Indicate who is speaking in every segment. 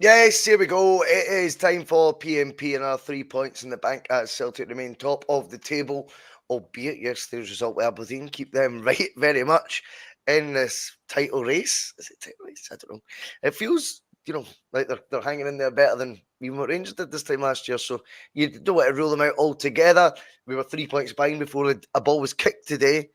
Speaker 1: Yes, here we go. It is time for P.M.P. and our 3 points in the bank as Celtic remain top of the table, albeit yesterday's result with Aberdeen keep them right very much in this title race. Is it title race? I don't know. It feels, like they're hanging in there better than even what Rangers did this time last year. So you don't want to rule them out altogether. We were 3 points behind before a ball was kicked today.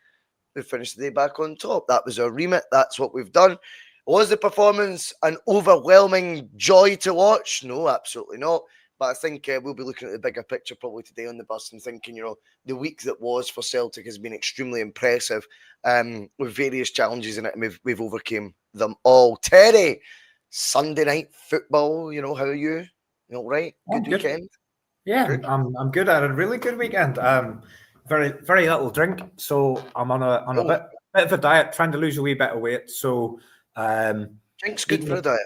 Speaker 1: We finished the day back on top. That was our remit. That's what we've done. Was the performance an overwhelming joy to watch? No, absolutely not. But I think we'll be looking at the bigger picture probably today on the bus and thinking, the week that was for Celtic has been extremely impressive with various challenges in it, and we've overcame them all. Terry, Sunday night football, how are you? You all right? Good weekend?
Speaker 2: Yeah, good. I'm good. I had a really good weekend. Very little drink, so I'm on a bit of a diet, trying to lose a wee bit of weight. So
Speaker 1: drink's good for a diet.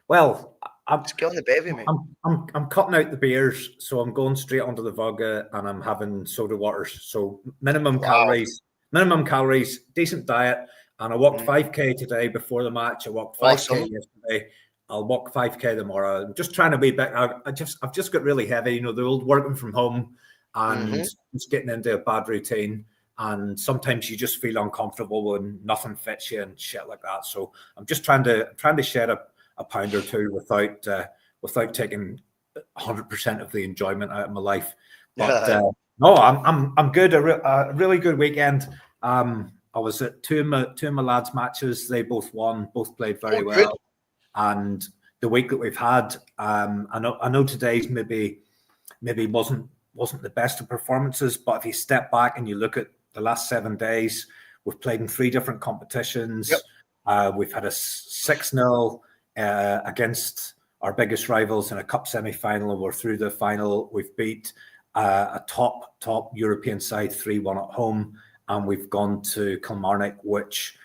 Speaker 2: Well, I'm
Speaker 1: killing the bevy, mate.
Speaker 2: I'm cutting out the beers, so I'm going straight onto the vodka, and I'm having soda waters. So minimum calories, decent diet. And I walked 5K today before the match. I walked 5K yesterday. I'll walk 5K tomorrow. I'm just trying to be back. I've just got really heavy, the old working from home and just getting into a bad routine. And sometimes you just feel uncomfortable when nothing fits you and shit like that. So I'm just trying to shed a pound or two without taking 100% of the enjoyment out of my life. But no, I'm good. A really good weekend. I was at two of my lads' matches. They both won. Both played very well. Good. And the week that we've had, I know today's maybe wasn't the best of performances, but if you step back and you look at the last 7 days, we've played in 3 different competitions. Yep. We've had a 6-0 against our biggest rivals in a cup semi-final. We're through the final. We've beat a top European side 3-1 at home, and we've gone to Kilmarnock, which,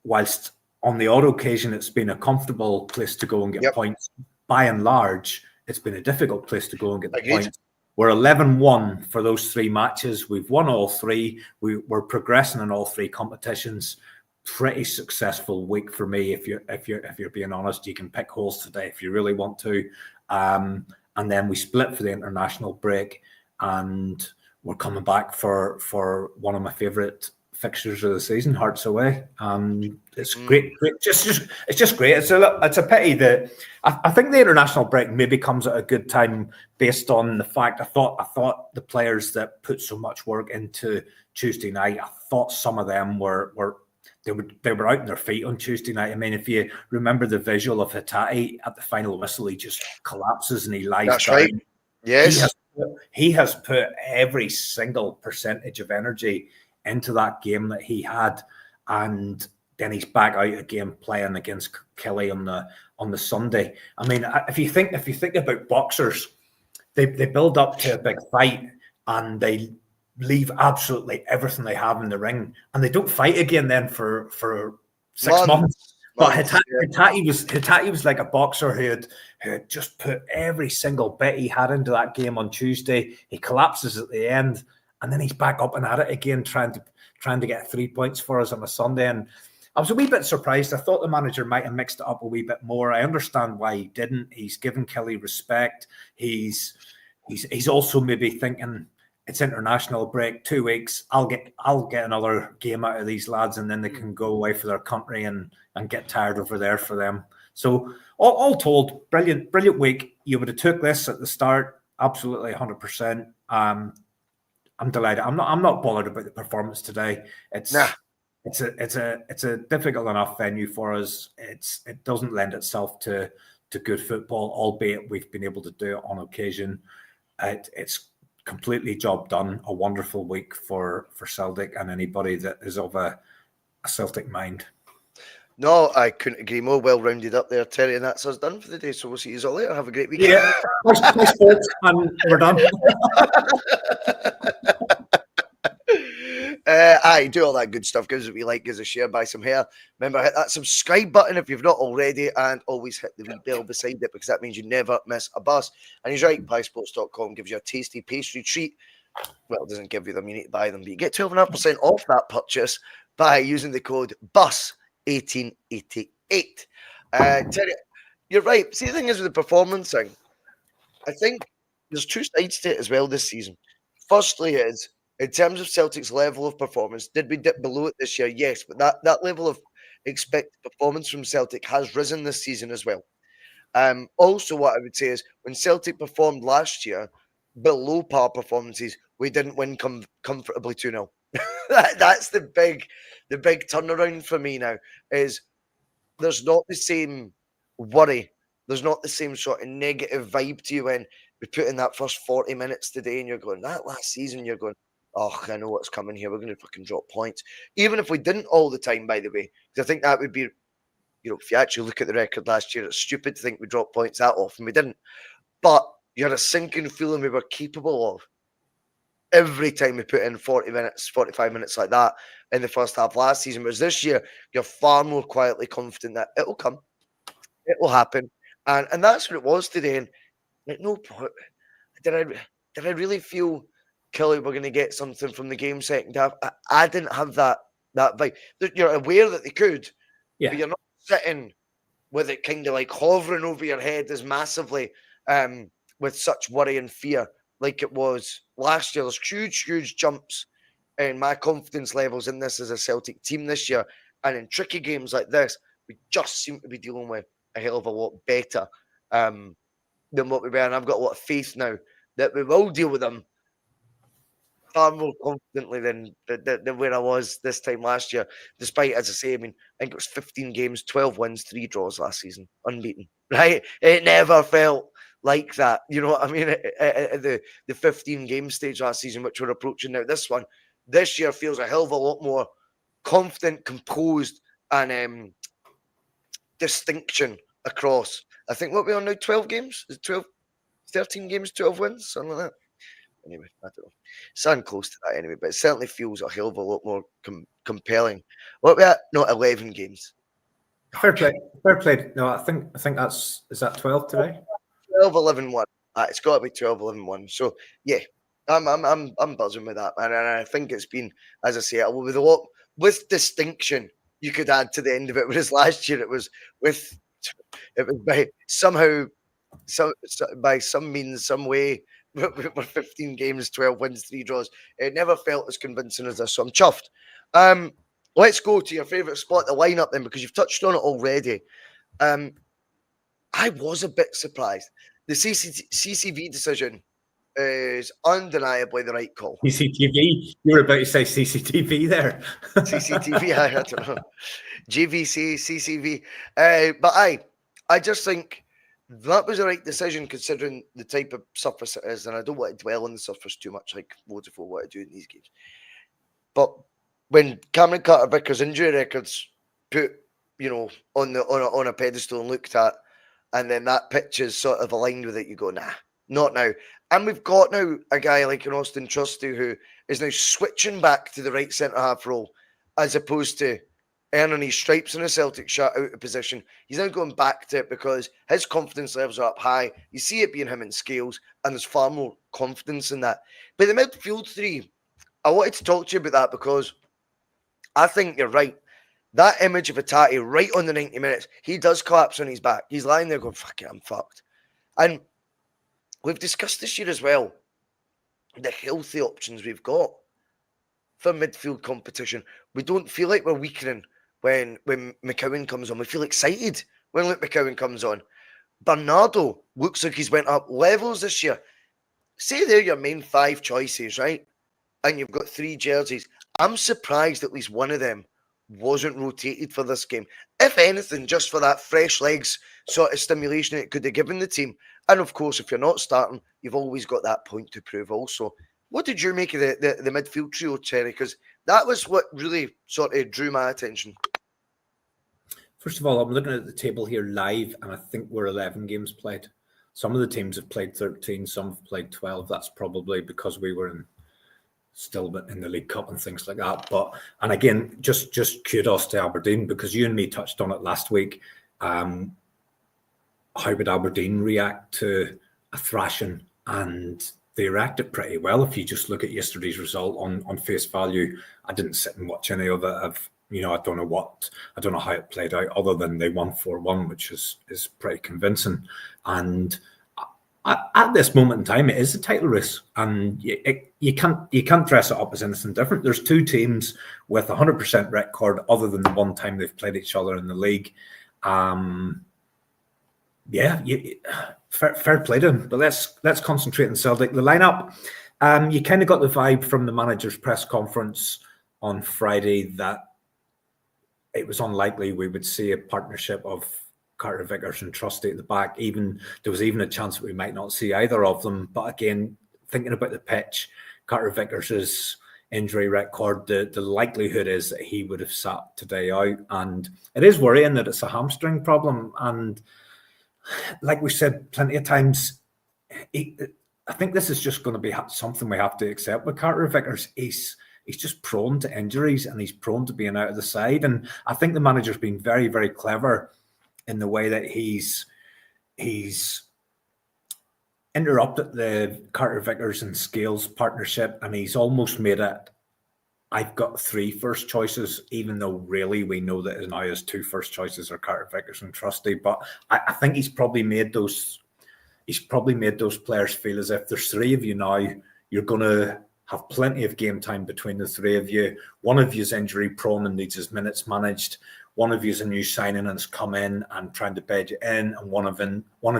Speaker 2: whilst on the odd occasion it's been a comfortable place to go and get points, by and large it's been a difficult place to go and get the points. We're 11-1 for those 3 matches. We've won all 3. We're progressing in all 3 competitions. Pretty successful week for me. If you're being honest, you can pick holes today if you really want to. And then we split for the international break, and we're coming back for one of my favourite fixtures of the season, Hearts away. It's great. It's just great. It's a pity that I think the international break maybe comes at a good time based on the fact I thought the players that put so much work into Tuesday night, I thought some of them were out on their feet on Tuesday night. I mean, if you remember the visual of Hatate at the final whistle, he just collapses and he lies down.
Speaker 1: Right. Yes.
Speaker 2: He has put every single percentage of energy into that game that he had, and then he's back out again playing against Kelly on the Sunday. I mean, if you think about boxers, they build up to a big fight and they leave absolutely everything they have in the ring, and they don't fight again then for 6 months. But Hatate was like a boxer who had just put every single bit he had into that game on Tuesday. He collapses at the end, and then he's back up and at it again, trying to get 3 points for us on a Sunday. And I was a wee bit surprised. I thought the manager might have mixed it up a wee bit more. I understand why he didn't. He's given Kelly respect. He's also maybe thinking it's international break, 2 weeks. I'll get another game out of these lads, and then they can go away for their country and get tired over there for them. So all told, brilliant week. You would have took this at the start, absolutely 100%. I'm delighted. I'm not bothered about the performance today. It's a difficult enough venue for us. It doesn't lend itself to good football, albeit we've been able to do it on occasion. It's completely job done. A wonderful week for Celtic and anybody that is of a Celtic mind.
Speaker 1: No, I couldn't agree more. Well rounded up there, Terry, and that's us done for the day. So we'll see you all later. Have a great weekend.
Speaker 2: Yeah, thanks, folks, and we're done.
Speaker 1: Do all that good stuff. Give us what you like, give us a share, buy some hair. Remember, hit that subscribe button if you've not already, and always hit the wee bell beside it, because that means you never miss a bus. And he's right, buysports.com gives you a tasty pastry treat. Well, it doesn't give you them, you need to buy them, but you get 12.5% off that purchase by using the code BUS1888. Terry, you're right. See, the thing is with the performance thing, I think there's two sides to it as well this season. Firstly, is in terms of Celtic's level of performance, did we dip below it this year? Yes, but that level of expected performance from Celtic has risen this season as well. Also, what I would say is when Celtic performed last year, below par performances, we didn't win comfortably 2-0. That's the big turnaround for me now. Is there's not the same worry. There's not the same sort of negative vibe to you when we put in that first 40 minutes today and you're going, that last season, you're going, oh, I know what's coming here. We're going to fucking drop points. Even if we didn't all the time, by the way, because I think that would be, if you actually look at the record last year, it's stupid to think we dropped points that often. We didn't. But you had a sinking feeling we were capable of every time we put in 40 minutes, 45 minutes like that in the first half last season. Whereas this year, you're far more quietly confident that it'll come. It will happen. And that's what it was today. And like, no, did I really feel Kelly were going to get something from the game second half? I didn't have that vibe. You're aware that they could, but you're not sitting with it kind of like hovering over your head as massively with such worry and fear like it was last year. There's huge jumps in my confidence levels in this as a Celtic team this year. And in tricky games like this, we just seem to be dealing with a hell of a lot better than what we were. And I've got a lot of faith now that we will deal with them far more confidently than where I was this time last year. Despite, as I say, I think it was 15 games, 12 wins, 3 draws last season, unbeaten. Right? It never felt like that. You know what I mean? At the 15 game stage last season, which we're approaching now. This year feels a hell of a lot more confident, composed, and distinction across. I think what we're on now, 12 games? Is it 12, 13 games, 12 wins? Something like that. Anyway, I don't know. Something close to that anyway, but it certainly feels a hell of a lot more compelling. What we at? No, 11 games.
Speaker 2: Fair play. No, I think is that 12 today?
Speaker 1: 12, 11, 1. It's got to be 12, 11, 1. So yeah, I'm buzzing with that, man. And I think it's been, as I say, with distinction you could add to the end of it. Whereas last year it was by somehow, by some means, some way. We're 15 games, 12 wins, 3 draws. It never felt as convincing as this, so I'm chuffed. Let's go to your favourite spot, the lineup, then, because you've touched on it already. I was a bit surprised. The CCV decision is undeniably the right call.
Speaker 2: CCTV? You were about to say CCTV there.
Speaker 1: CCTV, I don't know. GVC, CCV. But I just think that was the right decision considering the type of surface it is. And I don't want to dwell on the surface too much like loads of people want to do in these games. But when Cameron Carter-Vickers' injury records put, on a pedestal and looked at, and then that pitch is sort of aligned with it, you go, nah, not now. And we've got now a guy like an Austin Trusty who is now switching back to the right centre-half role as opposed to earning his stripes in a Celtic shirt out of position. He's now going back to it because his confidence levels are up high. You see it being him in scales, and there's far more confidence in that. But the midfield three, I wanted to talk to you about that because I think you're right. That image of Hatate right on the 90 minutes, he does collapse on his back. He's lying there going, fuck it, I'm fucked. And we've discussed this year as well, the healthy options we've got for midfield competition. We don't feel like we're weakening when McCowan comes on. We feel excited when Luke McCowan comes on. Bernardo looks like he's went up levels this year. Say they're your main 5 choices, right? And you've got 3 jerseys. I'm surprised at least one of them wasn't rotated for this game. If anything, just for that fresh legs sort of stimulation it could have given the team. And of course, if you're not starting, you've always got that point to prove also. What did you make of the midfield trio, Terry? Because that was what really sort of drew my attention.
Speaker 2: First of all, I'm looking at the table here live, and I think we're 11 games played. Some of the teams have played 13, some have played 12. That's probably because we were still in the League Cup and things like that. And again, just kudos to Aberdeen, because you and me touched on it last week. How would Aberdeen react to a thrashing? And they reacted pretty well. If you just look at yesterday's result on face value, I didn't sit and watch any of it. I don't know how it played out, other than they won 4-1, which is pretty convincing. And at this moment in time, it is a title race, and you can't dress it up as anything different. There's two teams with 100% record, other than the one time they've played each other in the league. Fair play to them. But let's concentrate on Celtic. The lineup, you kind of got the vibe from the manager's press conference on Friday that it was unlikely we would see a partnership of Carter Vickers and Trusty at the back. There was even a chance that we might not see either of them. But again, thinking about the pitch, Carter Vickers' injury record, the likelihood is that he would have sat today out. And it is worrying that it's a hamstring problem. And like we said plenty of times, I think this is just going to be something we have to accept with Carter Vickers. He's just prone to injuries, and he's prone to being out of the side. And I think the manager's been very, very clever in the way that he's interrupted the Carter Vickers and Scales partnership, and he's almost made it, I've got 3 first choices, even though really we know that now his 2 first choices are Carter Vickers and Trusty. But I think he's probably made those players feel as if there's 3 of you now, you're going to have plenty of game time between the 3 of you. One of you is injury prone and needs his minutes managed. One of you is a new signing and has come in and trying to bed you in. And one of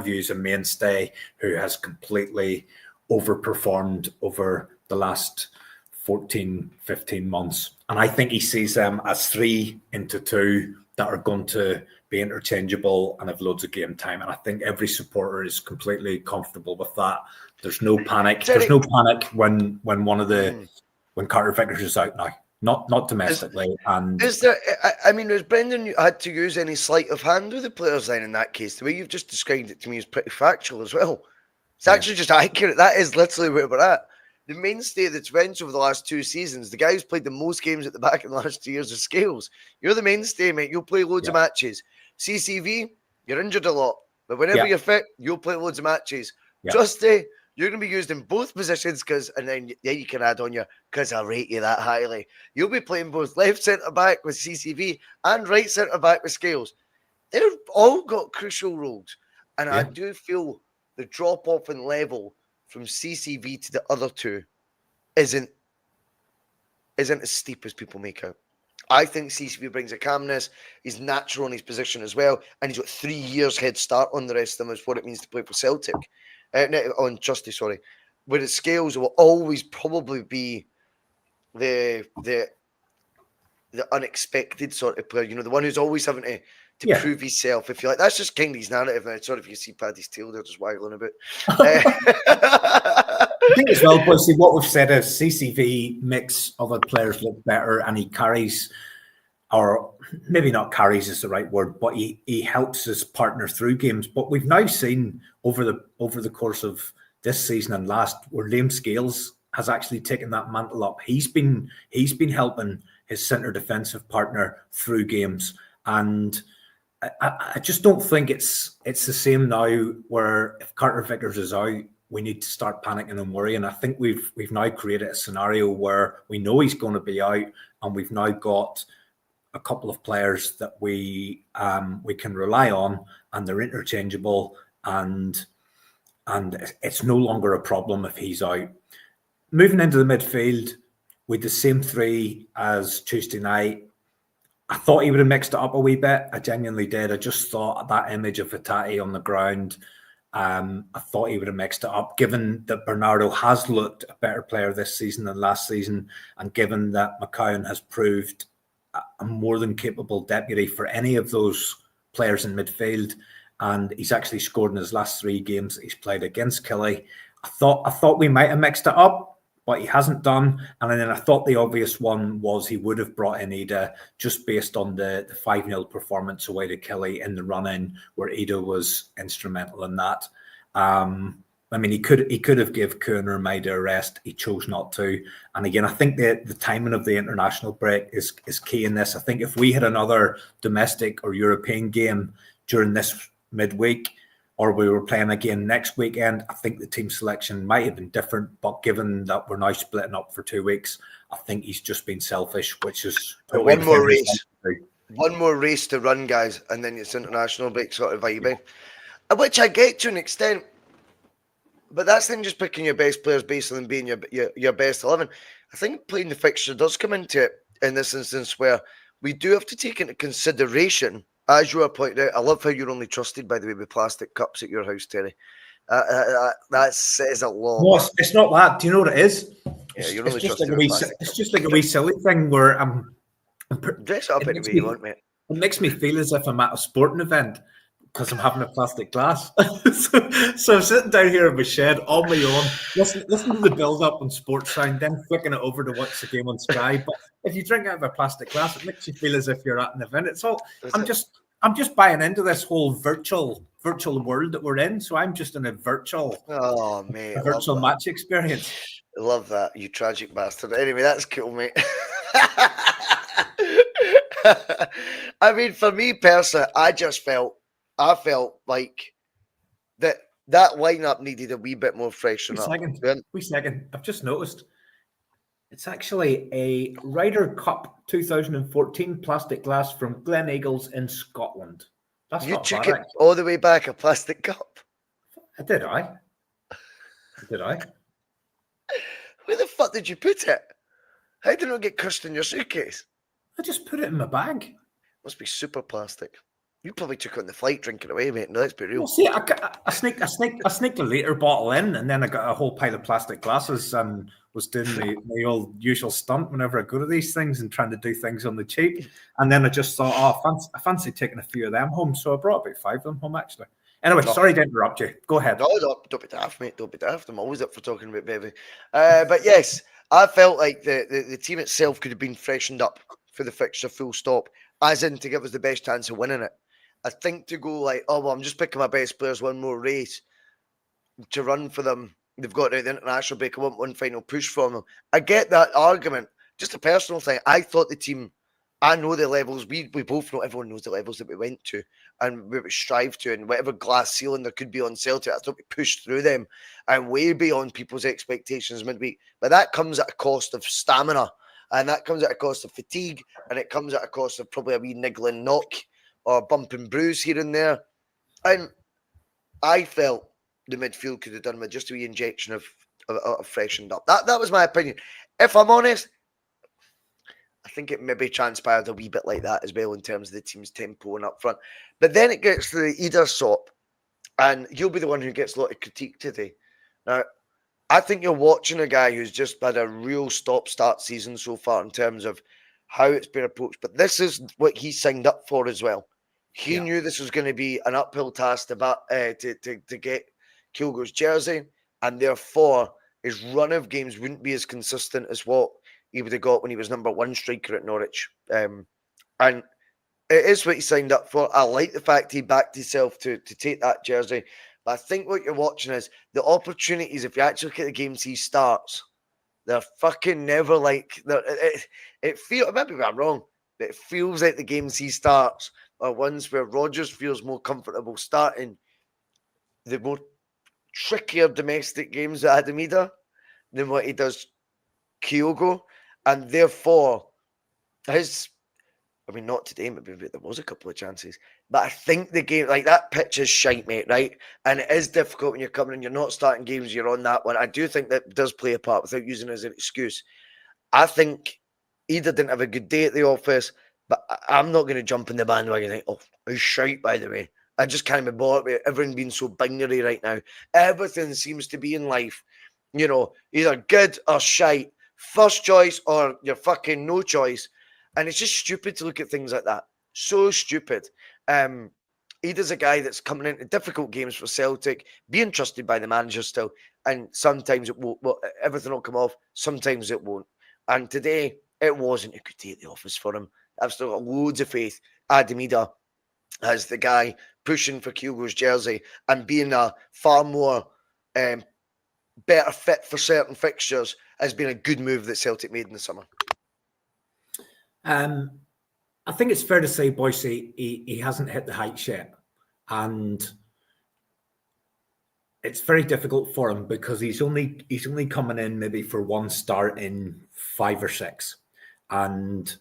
Speaker 2: you is a mainstay who has completely overperformed over the last 14, 15 months. And I think he sees them as 3 into 2 that are going to be interchangeable and have loads of game time. And I think every supporter is completely comfortable with that. There's no panic. There's no panic when Carter Vickers is out now. Not domestically.
Speaker 1: Has Brendan had to use any sleight of hand with the players then in that case? The way you've just described it to me is pretty factual as well. It's actually just accurate. That is literally where we're at. The mainstay that's went over the last 2 seasons, the guy who's played the most games at the back in the last 2 years of Scales. You're the mainstay, mate. You'll play loads of matches. CCV, you're injured a lot. But whenever you're fit, you'll play loads of matches. Trusty, you're going to be used in both positions and then you can add on because I rate you that highly. You'll be playing both left centre-back with CCV and right centre-back with Scales. They've all got crucial roles. And I do feel the drop-off in level from CCV to the other 2 isn't as steep as people make out. I think CCV brings a calmness. He's natural in his position as well. And he's got 3 years head start on the rest of them, is what it means to play for Celtic. On Trusty, sorry. Whereas Scales will always probably be the unexpected sort of player, the one who's always having to prove himself, if you like. That's just kind of his narrative now. Sorry if you see Paddy's tail there just waggling a bit.
Speaker 2: I think as well, Bhoycie, what we've said is CCV makes other players look better, and he carries, or maybe not carries is the right word, but he helps his partner through games. But we've now seen over the course of this season and last, where Liam Scales has actually taken that mantle up. He's been helping his centre defensive partner through games, and I just don't think it's the same now. Where if Carter Vickers is out, we need to start panicking and worrying. I think we've now created a scenario where we know he's going to be out, and we've now got a couple of players that we can rely on, and they're interchangeable, and it's no longer a problem if he's out. Moving into the midfield with the same 3 as Tuesday night, I thought he would have mixed it up a wee bit. I genuinely did. I just thought that image of Vitati on the ground, I thought he would have mixed it up, given that Bernardo has looked a better player this season than last season, and given that McCowan has proved a more than capable deputy for any of those players in midfield, and he's actually scored in his last 3 games that he's played against Killie. I thought we might have mixed it up, but he hasn't done. And then I thought the obvious one was he would have brought in Ida, just based on the 5-0 performance away to Killie in the run-in, where Ida was instrumental in that. He could have give Kühn or Maida a rest. He chose not to. And again, I think the timing of the international break is key in this. I think if we had another domestic or European game during this midweek, or we were playing again next weekend, I think the team selection might have been different. But given that we're now splitting up for 2 weeks, I think he's just been selfish, which is totally
Speaker 1: one more race. One more race to run, guys, and then it's international break sort of vibe, which I get to an extent. But that's then just picking your best players based on them being your best 11. I think playing the fixture does come into it in this instance where we do have to take into consideration, as you are pointing out. I love how you're only trusted, by the way, with plastic cups at your house, Terry. That says a lot.
Speaker 2: No, it's not that. Do you know what it is?
Speaker 1: Yeah, you're only trusted
Speaker 2: with plastic. It's just like a wee silly thing where
Speaker 1: dress up any way you want, mate.
Speaker 2: It makes me feel as if I'm at a sporting event because I'm having a plastic glass. so I'm sitting down here in my shed on my own, listening to the build-up on Sports Sound, then flicking it over to watch the game on Sky. But if you drink out of a plastic glass, it makes you feel as if you're at an event. It's all. I'm just buying into this whole virtual world that we're in. So I'm just in a virtual match experience.
Speaker 1: I love that, you tragic bastard. Anyway, that's cool, mate. I mean, for me personally, I felt like that lineup needed a wee bit more freshening up.
Speaker 2: Wee second. I've just noticed it's actually a Ryder Cup 2014 plastic glass from Glen Eagles in Scotland. That's
Speaker 1: you
Speaker 2: not
Speaker 1: took
Speaker 2: bad,
Speaker 1: it all the way back, a plastic cup.
Speaker 2: Did I?
Speaker 1: Where the fuck did you put it? How did it not get crushed in your suitcase?
Speaker 2: I just put it in my bag.
Speaker 1: Must be super plastic. You probably took it on the flight, drinking away, mate. No, let's be real.
Speaker 2: Well, see, I sneaked a later bottle in, and then I got a whole pile of plastic glasses and was doing the old usual stunt whenever I go to these things and trying to do things on the cheap. And then I just thought, I fancy taking a few of them home. So I brought about 5 of them home, actually. Anyway, sorry to interrupt you. Go ahead.
Speaker 1: No, don't be daft, mate. Don't be daft. I'm always up for talking about baby. But yes, I felt like the team itself could have been freshened up for the fixture, full stop, as in to give us the best chance of winning it. I think to go like, oh, well, I'm just picking my best players, one more race to run for them. They've got the international break. I want one final push from them. I get that argument. Just a personal thing. I thought the team, I know the levels. We both know, everyone knows the levels that we went to and we strive to, and whatever glass ceiling there could be on Celtic, I thought we pushed through them and way beyond people's expectations midweek. But that comes at a cost of stamina, and that comes at a cost of fatigue, and it comes at a cost of probably a wee niggling knock or bump and bruise here and there. And I felt the midfield could have done with just a wee injection of freshened up. That was my opinion. If I'm honest, I think it maybe transpired a wee bit like that as well in terms of the team's tempo and up front. But then it gets to the Eder sop, and you'll be the one who gets a lot of critique today. Now, I think you're watching a guy who's just had a real stop-start season so far in terms of how it's been approached. But this is what he signed up for as well. He knew this was going to be an uphill task to get Kyogo's jersey, and therefore his run of games wouldn't be as consistent as what he would have got when he was number 1 striker at Norwich. And it is what he signed up for. I like the fact he backed himself to take that jersey. But I think what you're watching is the opportunities, if you actually look at the games he starts, they're fucking never like... It feels... Maybe I'm wrong, but it feels like the games he starts are ones where Rodgers feels more comfortable starting the more trickier domestic games at Adam Eder than what he does Kyogo. And therefore, not today, maybe there was a couple of chances, but I think the game, like that pitch is shite, mate, right? And it is difficult when you're coming in, you're not starting games, you're on that one. I do think that does play a part without using it as an excuse. I think Eder didn't have a good day at the office, but I'm not going to jump in the bandwagon and think, oh, it's shite, by the way. I just can't be bothered with everything being so binary right now. Everything seems to be in life, either good or shite. First choice or you're fucking no choice. And it's just stupid to look at things like that. So stupid. Eder's a guy that's coming into difficult games for Celtic, being trusted by the manager still. And sometimes it won't. Well, everything will come off. Sometimes it won't. And today, it wasn't a good day at the office for him. I've still got loads of faith. Adam Eder as the guy pushing for Kyogo's jersey and being a far more better fit for certain fixtures has been a good move that Celtic made in the summer.
Speaker 2: I think it's fair to say, Bhoycie, he hasn't hit the heights yet. And it's very difficult for him because he's only coming in maybe for one start in 5 or 6, and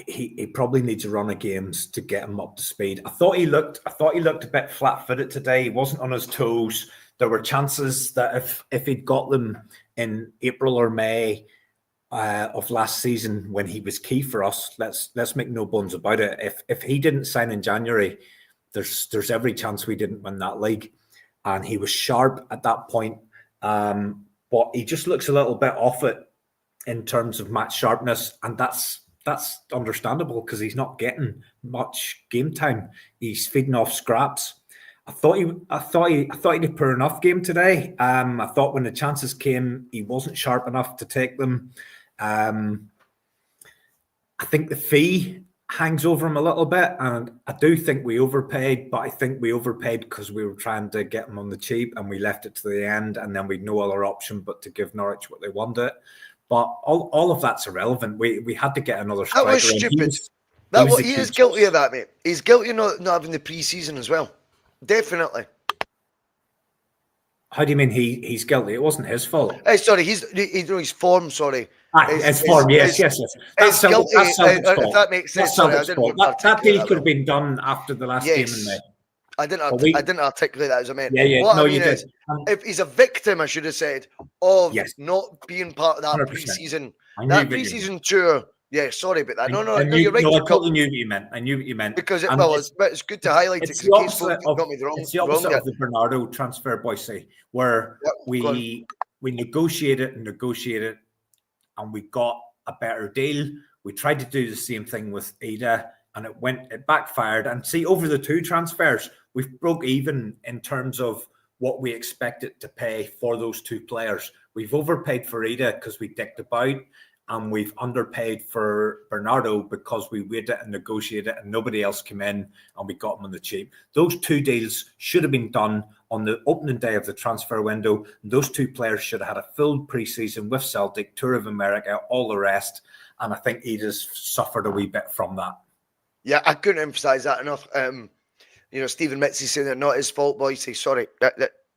Speaker 2: he probably needs a run of games to get him up to speed. I thought he looked a bit flat-footed today. He wasn't on his toes. There were chances that if he'd got them in April or May of last season when he was key for us, let's make no bones about it. If he didn't sign in January, there's every chance we didn't win that league. And he was sharp at that point, but he just looks a little bit off it in terms of match sharpness, and that's understandable because he's not getting much game time. He's feeding off scraps. I thought he did a poor enough game today. I thought when the chances came, he wasn't sharp enough to take them. I think the fee hangs over him a little bit, and I do think we overpaid, but I think we overpaid because we were trying to get him on the cheap and we left it to the end, and then we'd no other option but to give Norwich what they wanted. But all of that's irrelevant. We had to get another striker.
Speaker 1: That was stupid. He is guilty of that, mate. He's guilty of not having the pre-season as well. Definitely.
Speaker 2: How do you mean he's guilty? It wasn't his fault.
Speaker 1: Sorry, his form, sorry.
Speaker 2: His form, yes.
Speaker 1: That's guilty, if that makes sense.
Speaker 2: That deal could have been done after the last game in May.
Speaker 1: I didn't articulate that as I meant.
Speaker 2: Yeah.
Speaker 1: What
Speaker 2: no,
Speaker 1: I mean
Speaker 2: you did.
Speaker 1: Is, if he's a victim, I should have said, of
Speaker 2: yes.
Speaker 1: not being part of that
Speaker 2: 100%.
Speaker 1: pre-season. That pre-season tour. Yeah, sorry about that. No,
Speaker 2: you're right.
Speaker 1: No,
Speaker 2: I totally knew what you meant. I knew what you meant.
Speaker 1: Because it's good to highlight it.
Speaker 2: It's the opposite of
Speaker 1: the
Speaker 2: the Bernardo transfer, Bhoycie, where we negotiated, and we got a better deal. We tried to do the same thing with Ida, and it backfired. And see, over the 2 transfers, we've broke even in terms of what we expected to pay for those 2 players. We've overpaid for Ida because we dicked about, and we've underpaid for Bernardo because we waited and negotiated and nobody else came in and we got him on the cheap. Those 2 deals should have been done on the opening day of the transfer window. Those 2 players should have had a full pre-season with Celtic, Tour of America, all the rest. And I think Ida's suffered a wee bit from that. Yeah,
Speaker 1: I couldn't emphasise that enough. Stephen Mitzi saying they're not his fault, Bhoycie. Sorry.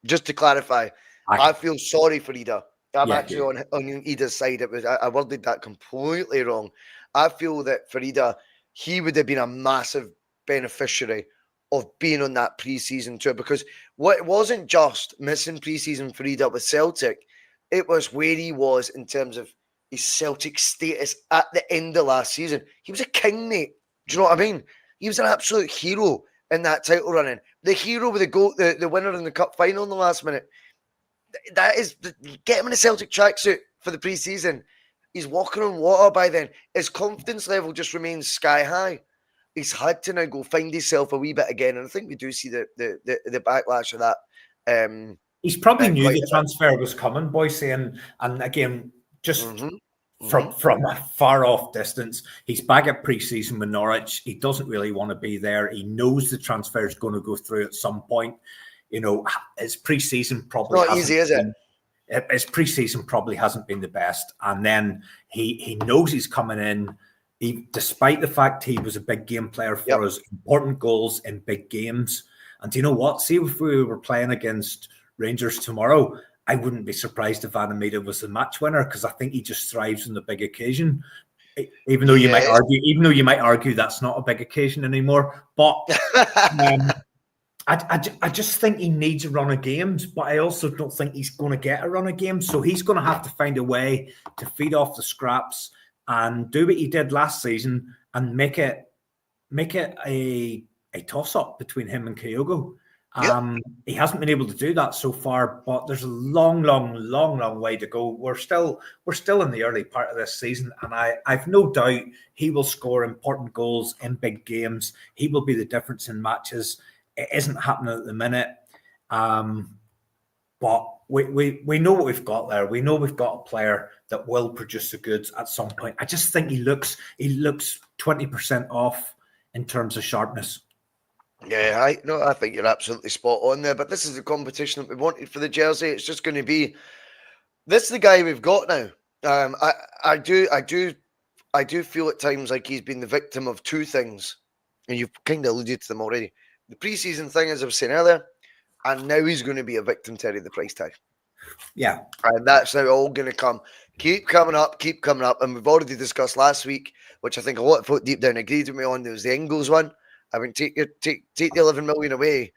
Speaker 1: Just to clarify, I feel sorry for Ida. I'm actually on Ida's side. I worded that completely wrong. I feel that for Ida, he would have been a massive beneficiary of being on that pre-season tour, because it wasn't just missing pre-season for Ida with Celtic, it was where he was in terms of his Celtic status at the end of last season. He was a king, mate. Do you know what I mean? He was an absolute hero in that title running. The hero with the goal, the winner in the cup final in the last minute. That is, get him in a Celtic tracksuit for the pre-season. He's walking on water by then. His confidence level just remains sky high. He's had to now go find himself a wee bit again, and I think we do see the backlash of that.
Speaker 2: He's probably knew the transfer was coming, Bhoycie, and again, just from a far off distance, he's back at pre-season with Norwich. He doesn't really want to be there. He knows the transfer is going to go through at some point. His pre-season probably
Speaker 1: not easy, is it?
Speaker 2: His pre-season probably hasn't been the best, and then he knows he's coming in. Despite the fact he was a big game player for us, important goals in big games. And do you know what? See, if we were playing against Rangers tomorrow, I wouldn't be surprised if Adamida was the match winner, because I think he just thrives on the big occasion. Even though you might argue that's not a big occasion anymore, but. I just think he needs a run of games, but I also don't think he's going to get a run of games. So he's going to have to find a way to feed off the scraps and do what he did last season and make it a toss-up between him and Kyogo. He hasn't been able to do that so far, but there's a long way to go. We're still in the early part of this season, and I've no doubt he will score important goals in big games. He will be the difference in matches. It isn't happening at the minute, but we know what we've got there. We know we've got a player that will produce the goods at some point. I just think he looks 20% off in terms of sharpness.
Speaker 1: Yeah, I think you're absolutely spot on there. But this is the competition that we wanted for the jersey. It's just going to be this is the guy we've got now. I do feel at times like he's been the victim of 2 things, and you've kind of alluded to them already. The pre-season thing, as I was saying earlier, and now he's going to be a victim to the price tag.
Speaker 2: Yeah.
Speaker 1: And that's now all going to come. Keep coming up. And we've already discussed last week, which I think a lot of folk deep down agreed with me on. There was the Ingles one. I mean, take the 11 million away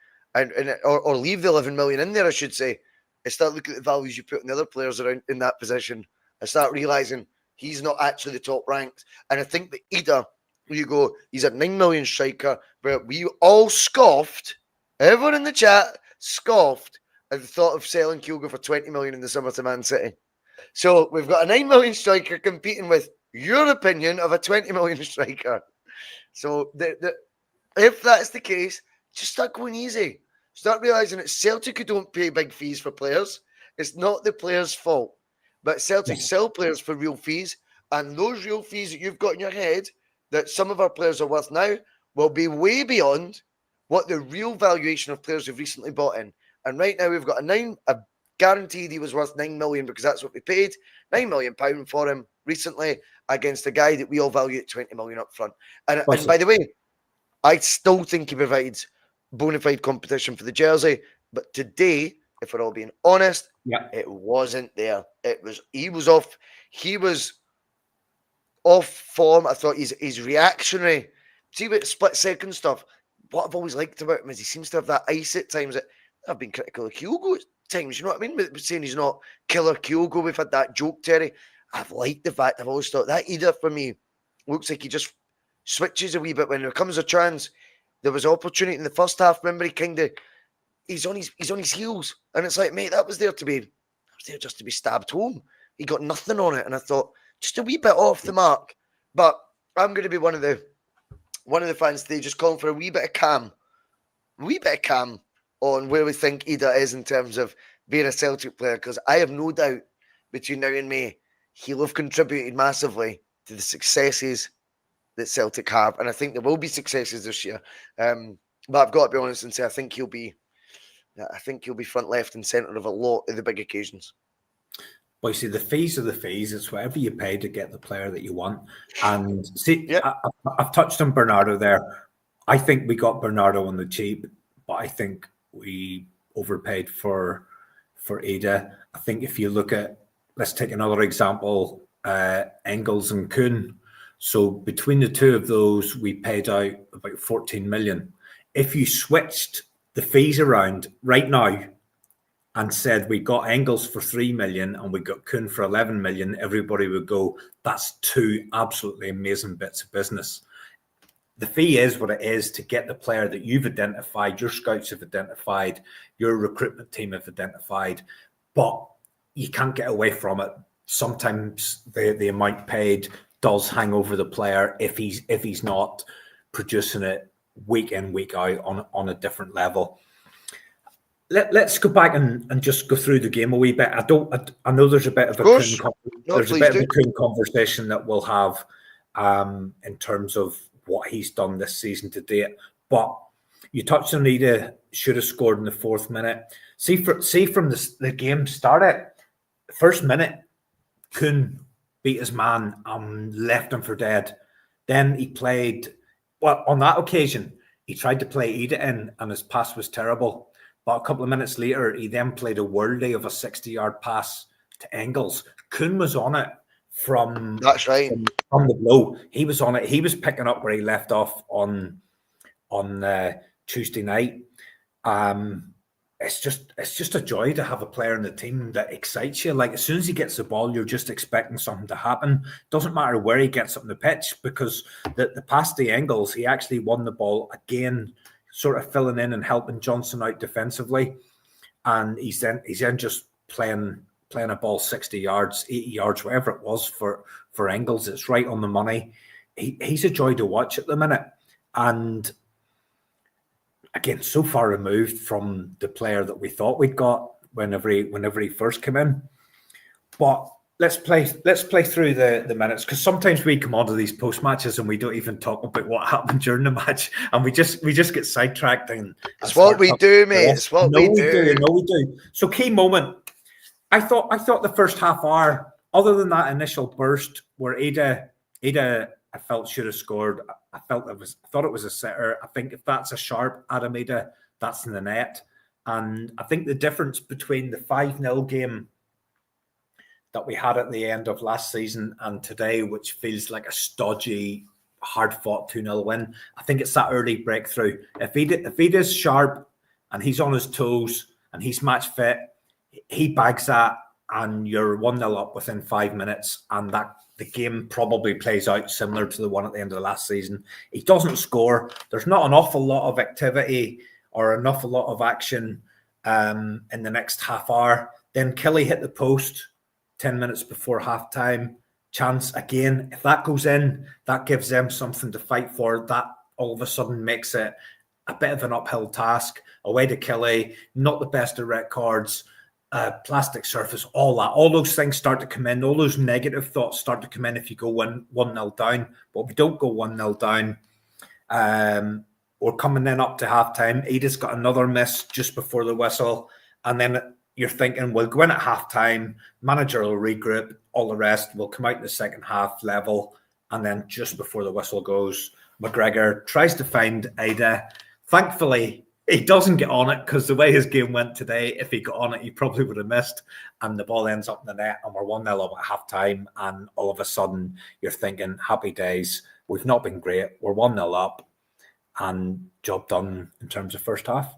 Speaker 1: or leave the 11 million in there, I should say, and start looking at the values you put in the other players around in that position. I start realising he's not actually the top ranked. And I think that either you go, he's a 9 million striker, but we all scoffed, everyone in the chat scoffed at the thought of selling Kyogo for 20 million in the summer to Man City. So we've got a 9 million striker competing with your opinion of a 20 million striker. So if that's the case, just start going easy. Start realising it's Celtic who don't pay big fees for players. It's not the players' fault. But Celtic sell players for real fees, and those real fees that you've got in your head that some of our players are worth now will be way beyond what the real valuation of players we've recently bought in. And right now we've got a guaranteed he was worth 9 million because that's what we paid, £9 million for him recently against a guy that we all value at 20 million up front. And by the way, I still think he provides bona fide competition for the jersey, but today, if we're all being honest, it wasn't there. He was off form. I thought he's reactionary. See with split second stuff. What I've always liked about him is he seems to have that ice at times. I've been critical of Kyogo at times, you know what I mean? With saying he's not killer Kyogo. We've had that joke, Terry. I've liked the fact I've always thought that either for me looks like he just switches a wee bit when there comes a chance. There was opportunity in the first half. Remember, he's on his heels, and it's like, mate, that was there just to be stabbed home. He got nothing on it, and I thought just a wee bit off the mark. But I'm going to be one of the fans today, just calling for a wee bit of calm on where we think Ida is in terms of being a Celtic player, because I have no doubt between now and May he'll have contributed massively to the successes that Celtic have, and I think there will be successes this year. But I've got to be honest and say I think he'll be front, left, and centre of a lot of the big occasions.
Speaker 2: Well, you see, the fees are the fees. It's whatever you pay to get the player that you want. And see, I've touched on Bernardo there. I think we got Bernardo on the cheap, but I think we overpaid for Ada. I think if you look at, let's take another example, Engels and Kühn. So between the two of those, we paid out about 14 million. If you switched the fees around right now and said we got Engels for 3 million and we got Kühn for 11 million, everybody would go, that's two absolutely amazing bits of business. The fee is what it is to get the player that you've identified, your scouts have identified, your recruitment team have identified, but you can't get away from it. Sometimes the amount paid does hang over the player if he's not producing it week in, week out on a different level. Let's go back and just go through the game a wee bit. I know there's a bit of a Kühn conversation that we'll have in terms of what he's done this season to date. But you touched on Ida should have scored in the 4th minute. See from the game started, first minute, Kühn beat his man and left him for dead. Then he played, well, on that occasion, he tried to play Ida in and his pass was terrible. But a couple of minutes later, he then played a worldie of a 60-yard pass to Engels. Kühn was on it from the blow. He was on it. He was picking up where he left off on Tuesday night. It's just a joy to have a player in the team that excites you. Like, as soon as he gets the ball, you're just expecting something to happen. Doesn't matter where he gets it on the pitch, because the pass to Engels, he actually won the ball again, sort of filling in and helping Johnson out defensively. And he's then just playing a ball 60 yards, 80 yards, whatever it was for Engels. It's right on the money. He's a joy to watch at the minute. And again, so far removed from the player that we thought we'd got whenever he first came in. But let's play through the minutes, because sometimes we come onto these post matches and we don't even talk about what happened during the match, and we just get sidetracked. And
Speaker 1: it's what we do, mate. It's what we do.
Speaker 2: No, we do. So, key moment. I thought the first half hour, other than that initial burst where Ada, I felt should have scored. I thought it was a sitter. I think if that's a sharp Adam Ada, that's in the net. And I think the difference between the 5-0 game that we had at the end of last season and today, which feels like a stodgy, hard-fought 2-0 win, I think it's that early breakthrough. If he is sharp and he's on his toes and he's match fit, he bags that and you're 1-0 up within 5 minutes, and that the game probably plays out similar to the one at the end of the last season. He doesn't score. There's not an awful lot of activity or an awful lot of action in the next half hour. Then Kelly hit the post 10 minutes before halftime. Chance again. If that goes in, that gives them something to fight for. That all of a sudden makes it a bit of an uphill task. Away to Kelly, not the best of records, plastic surface, all those things start to come in. All those negative thoughts start to come in if you go 1-0 down. But if we don't go 1-0 down, we're coming then up to halftime. Ida's got another miss just before the whistle. And then you're thinking, we'll go in at halftime, manager will regroup, all the rest will come out in the second half level. And then just before the whistle goes, McGregor tries to find Ida. Thankfully, he doesn't get on it, because the way his game went today, if he got on it, he probably would have missed. And the ball ends up in the net, and we're 1-0 up at halftime. And all of a sudden, you're thinking, happy days. We've not been great. We're 1-0 up, and job done in terms of first half.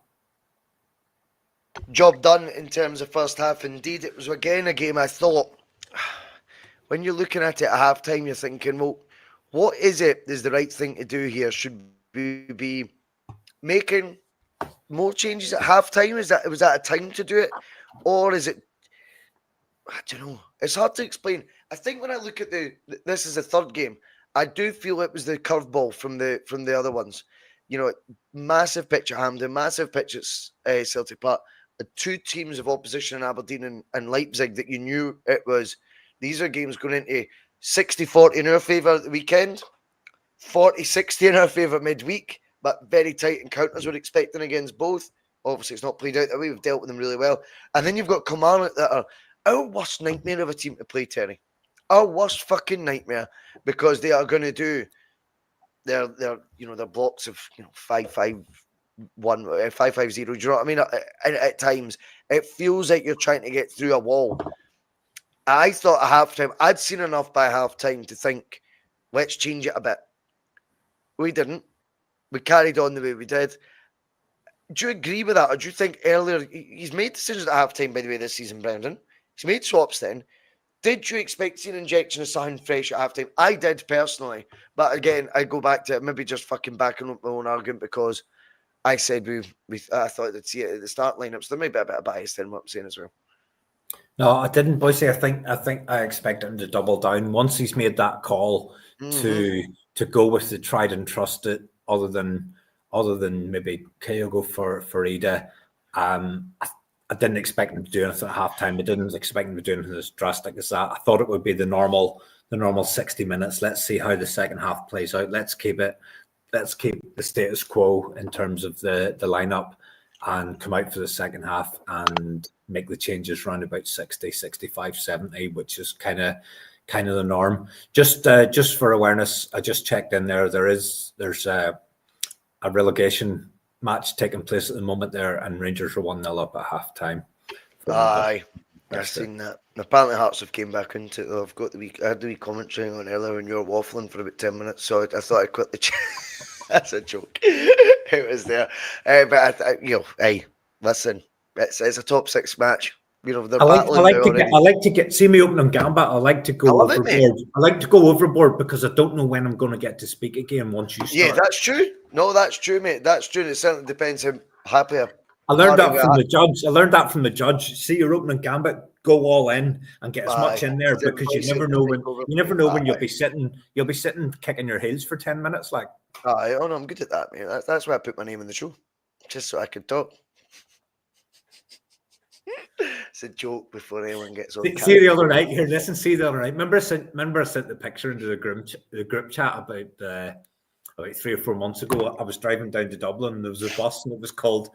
Speaker 1: Job done in terms of first half. Indeed, it was again a game I thought, when you're looking at it at halftime, you're thinking, well, what is the right thing to do here? Should we be making more changes at halftime? Was that a time to do it, or is it? I don't know. It's hard to explain. I think when I look at this is the third game, I do feel it was the curveball from the other ones. You know, massive pitch at Hampden, massive pitch at Celtic Park. Two teams of opposition in Aberdeen and Leipzig that you knew it was. These are games going into 60-40 in our favour at the weekend, 40-60 in our favour midweek, but very tight encounters we're expecting against both. Obviously, it's not played out that way. We've dealt with them really well. And then you've got Kilmarnock that are our worst nightmare of a team to play, Terry. Our worst fucking nightmare, because they are going to do their blocks of 5-5-1, 5-5-0. Do you know what I mean? At times, it feels like you're trying to get through a wall. I thought at halftime, I'd seen enough by halftime to think, let's change it a bit. We didn't. We carried on the way we did. Do you agree with that? Or do you think earlier, he's made decisions at halftime, by the way, this season, Brendan. He's made swaps then. Did you expect to see an injection of something fresh at halftime? I did personally. But again, I go back to maybe just fucking backing up my own argument, because I said I thought they'd see it at the start lineup. So there may be a bit of bias in what I'm saying as well.
Speaker 2: No, I didn't, Bhoycie. I think I expect him to double down once he's made that call to go with the tried and trusted, other than maybe Kyogo for Ida. I didn't expect him to do anything at halftime. I didn't expect him to do anything as drastic as that. I thought it would be the normal 60 minutes. Let's see how the second half plays out. Let's keep the status quo in terms of the lineup, and come out for the second half and make the changes around about 60, 65, 70, which is kind of the norm. Just for awareness, I just checked in there. There's a relegation match taking place at the moment there, and Rangers are 1-0 up at half time.
Speaker 1: Aye, I've seen that. Apparently Hearts have came back into it. I've got I had the wee commentary on earlier when you were waffling for about 10 minutes, so I thought I'd quickly check. That's a joke. It was there. But hey, listen, it's a top six match. You know, I
Speaker 2: like to get see me opening gambit. I like to go overboard. I like to go overboard because I don't know when I'm going to get to speak again once you start.
Speaker 1: Yeah, that's true. No, that's true, mate. That's true. It certainly depends how happy
Speaker 2: I learned that from the judge. I learned that from the judge. See your opening gambit, go all in and get as much in there, because you never know when you'll be sitting kicking your heels for 10 minutes. Like,
Speaker 1: no, I'm good at that, mate. That's why I put my name in the show, just so I could talk. It's a joke before anyone gets on.
Speaker 2: See the other night here. Listen, see the other night. Remember I sent the picture into the group chat about 3 or 4 months ago. I was driving down to Dublin, and there was a bus, and it was called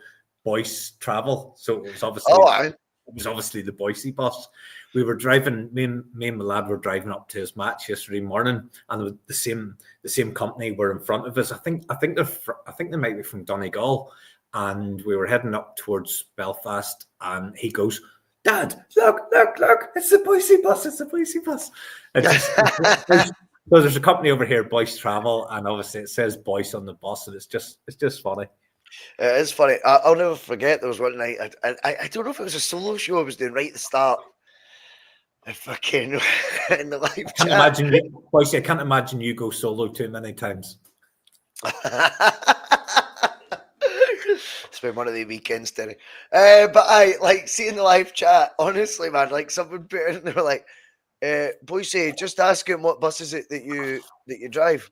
Speaker 2: Bhoys Travel. So it was obviously the Bhoycie Bus. We were driving. Me and my lad were driving up to his match yesterday morning, and the same company were in front of us. I think they might be from Donegal. and we were heading up towards Belfast, and he goes, "Dad, look, it's the Bhoycie Bus, it's the Bhoycie Bus." So there's a company over here, Bhoys Travel, and obviously it says Bhoyce on the bus, and it's just funny.
Speaker 1: It is funny. I'll never forget. There was one night. I don't know if it was a solo show I was doing right at the start. I fucking in the live chat.
Speaker 2: I can't imagine you go solo too many times.
Speaker 1: It's been one of the weekends, Terry. But I like seeing the live chat. Honestly, man, like someone put it in, they were like, "Bhoycie, just ask him what bus is it that you drive."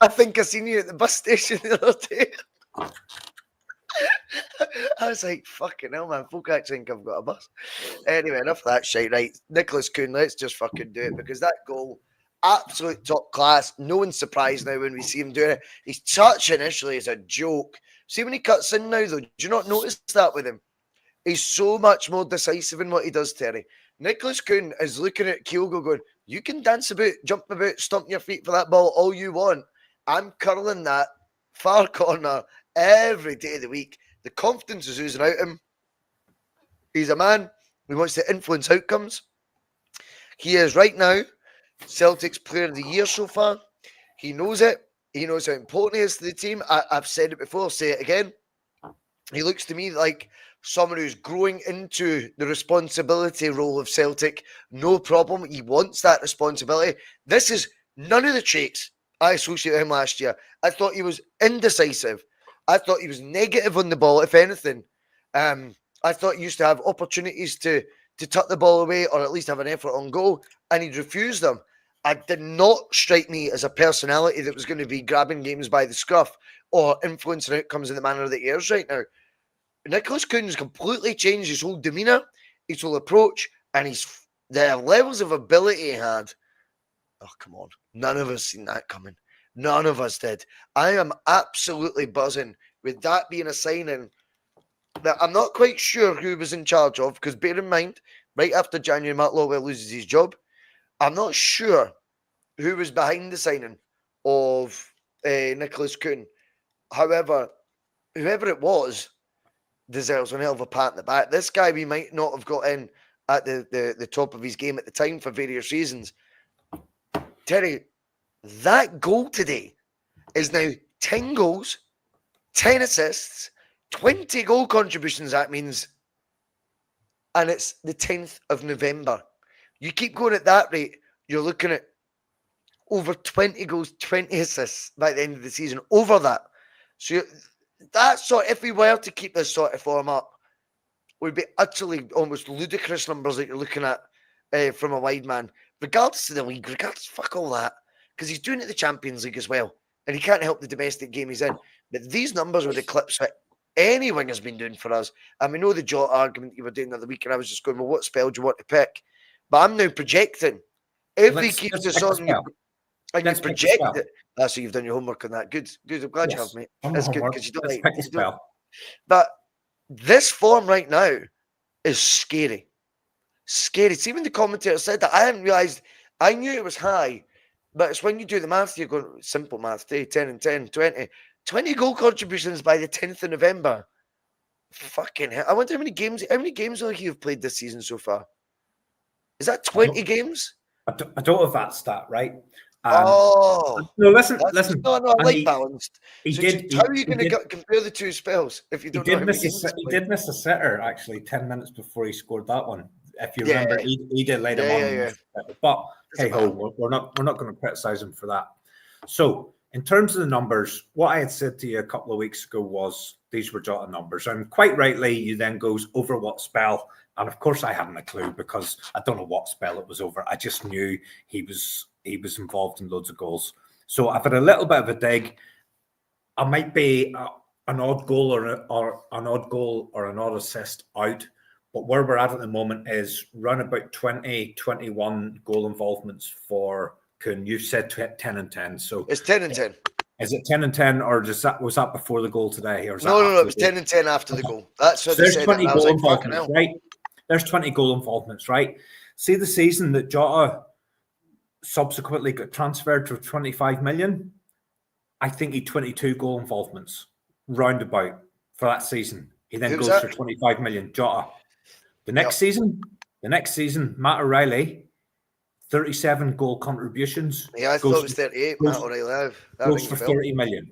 Speaker 1: I think I seen you at the bus station the other day. I was like, fucking hell, man. Folk actually think I've got a bus. Anyway, enough of that shit. Right. Nicolas Kühn, let's just fucking do it, because that goal, absolute top class. No one's surprised now when we see him doing it. His touch initially is a joke. See when he cuts in now, though, do you not notice that with him? He's so much more decisive in what he does, Terry. Nicolas Kühn is looking at Kyogo going, you can dance about, jump about, stomp your feet for that ball all you want. I'm curling that far corner every day of the week. The confidence is oozing out him. He's a man who wants to influence outcomes. He is right now Celtic's player of the year so far. He knows it. He knows how important he is to the team. I've said it before, I'll say it again. He looks to me like someone who's growing into the responsibility role of Celtic. No problem. He wants that responsibility. This is none of the traits I associated him last year. I thought he was indecisive. I thought he was negative on the ball, if anything. I thought he used to have opportunities to tuck the ball away or at least have an effort on goal, and he'd refuse them. It did not strike me as a personality that was going to be grabbing games by the scruff or influencing outcomes in the manner that he is right now. Nicolas Kühn has completely changed his whole demeanour, his whole approach, and the levels of ability he had. Oh, come on. None of us seen that coming. None of us did. I am absolutely buzzing with that being a signing that I'm not quite sure who was in charge of, because bear in mind, right after January, Matt Lowell loses his job. I'm not sure who was behind the signing of Nicolas Kühn. However, whoever it was deserves a hell of a pat in the back. This guy, we might not have got in at the top of his game at the time for various reasons. Terry, that goal today is now 10 goals, 10 assists, 20 goal contributions, that means. And it's the 10th of November. You keep going at that rate, you're looking at over 20 goals, 20 assists by the end of the season. Over that. So that sort, if we were to keep this sort of form up, would be utterly almost ludicrous numbers that you're looking at from a wide man. Regardless of the league, fuck all that. Because he's doing it in the Champions League as well. And he can't help the domestic game he's in. But these numbers would eclipse what any wing has been doing for us. And we know the Jota argument you were doing the other week, and I was just going, well, what spell do you want to pick? But I'm now projecting. If he keeps this on, and you project it. So you've done your homework on that. Good. I'm glad you have, mate. That's good, because you don't like it. But this form right now is scary. Scary. See, when the commentator said that, I hadn't realised. I knew it was high, but it's when you do the math, you're going, simple math, 10 and 10, 20. 20 goal contributions by the 10th of November. Fucking hell. I wonder how many games like you've played this season so far? Is that 20 games?
Speaker 2: I don't have that stat, right?
Speaker 1: No,
Speaker 2: listen.
Speaker 1: No, I like balanced. How are you going to compare the two spells if you don't know how many games?
Speaker 2: He did miss a sitter, actually, 10 minutes before he scored that one. If you remember, he did later on. Yeah. But hey ho, we're not going to criticise him for that. So, in terms of the numbers, what I had said to you a couple of weeks ago was these were Jota numbers. And quite rightly, you then goes over what spell. And of course, I hadn't a clue because I don't know what spell it was over. I just knew he was involved in loads of goals. So I've had a little bit of a dig. I might be an odd goal or an odd assist out. But where we're at the moment is around about 20, 21 goal involvements for Kühn. You said 10 and 10. So
Speaker 1: it's 10 and 10.
Speaker 2: Is it 10 and 10, or was that before the goal today? Or
Speaker 1: no, it was 10 and 10 after the goal. That's what
Speaker 2: there's 20 goal involvements, right? There's 20 goal involvements, right? See the season that Jota subsequently got transferred to 25 million? I think he 22 goal involvements. roundabout for that season. He then
Speaker 1: Who's
Speaker 2: goes
Speaker 1: that?
Speaker 2: for 25 million. Jota. The next season, Matt O'Reilly, 37 goal contributions.
Speaker 1: Yeah, I thought it was 38. Matt O'Reilly. That
Speaker 2: Goes
Speaker 1: rings
Speaker 2: for
Speaker 1: a bell.
Speaker 2: 30 million.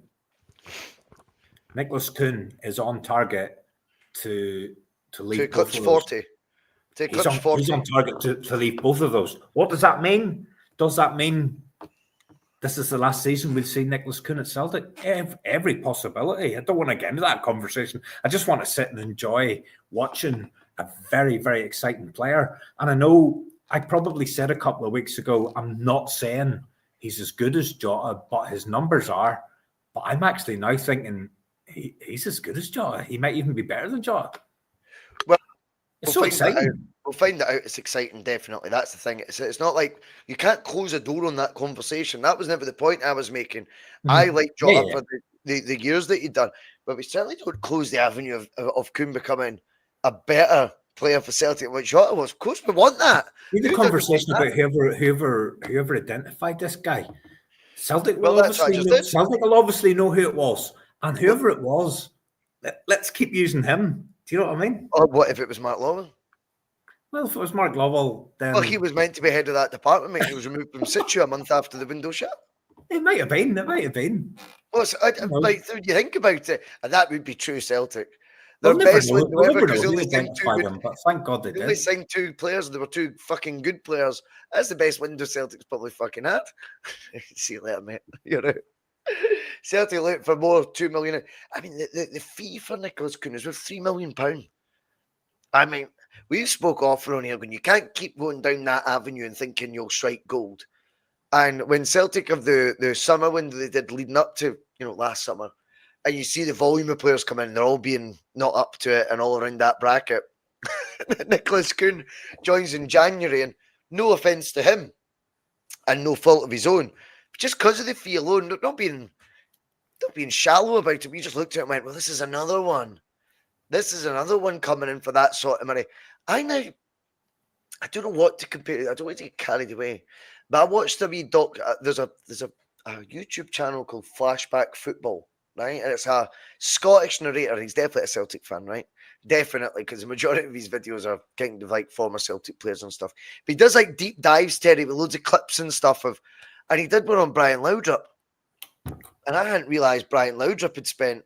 Speaker 2: Nicolas Kühn is on target to leave
Speaker 1: To
Speaker 2: both
Speaker 1: eclipse
Speaker 2: of those.
Speaker 1: 40. To
Speaker 2: He's
Speaker 1: eclipse 40.
Speaker 2: on target to leave both of those. What does that mean? Does that mean this is the last season we'll see Nicolas Kühn at Celtic? Every possibility. I don't want to get into that conversation. I just want to sit and enjoy watching a very, very exciting player. And I know I probably said a couple of weeks ago, I'm not saying he's as good as Jota, but his numbers are. But I'm actually now thinking he's as good as Jota. He might even be better than Jota.
Speaker 1: Well,
Speaker 2: it's so exciting.
Speaker 1: We'll find it out. It's exciting, definitely. That's the thing. It's not like you can't close a door on that conversation. That was never the point I was making. I like Jota for the years that he'd done, but we certainly don't close the avenue of Kühn becoming a better player for Celtic than what Jota was. Of course, we want that.
Speaker 2: The conversation about whoever identified this guy. Celtic will obviously know who it was, and whoever it was, let's keep using him. Do you know what I mean?
Speaker 1: Or what if it was Mark Lovell?
Speaker 2: Well, if it was Mark Lovell, then...
Speaker 1: Well, he was meant to be head of that department, mate. He was removed from situ a month after the window shut.
Speaker 2: It might have been.
Speaker 1: Well, like, you think about it, and that would be true Celtic.
Speaker 2: Their best window ever, because they only identified them, but thank God they did.
Speaker 1: They only signed 2 players, and they were 2 fucking good players. That's the best window Celtic's probably fucking had. See you later, mate. You know. Celtic looking for more, 2 million. I mean, the fee for Nicolas Kühn is worth £3 million. I mean, we've spoke often on here when you can't keep going down that avenue and thinking you'll strike gold. And when Celtic of the summer window they did leading up to, last summer, and you see the volume of players come in, they're all being not up to it and all around that bracket. Nicolas Kühn joins in January, and no offence to him, and no fault of his own, but just because of the fee alone, not being shallow about it. We just looked at it and went, well, this is another one. This is another one coming in for that sort of money. I don't know what to compare it. I don't want to get carried away. But I watched a wee doc. There's a YouTube channel called Flashback Football, right? And it's a Scottish narrator. He's definitely a Celtic fan, right? Definitely, because the majority of his videos are kind of like former Celtic players and stuff. But he does like deep dives, Terry, with loads of clips and stuff and he did one on Brian Laudrup. And I hadn't realised Brian Laudrup had spent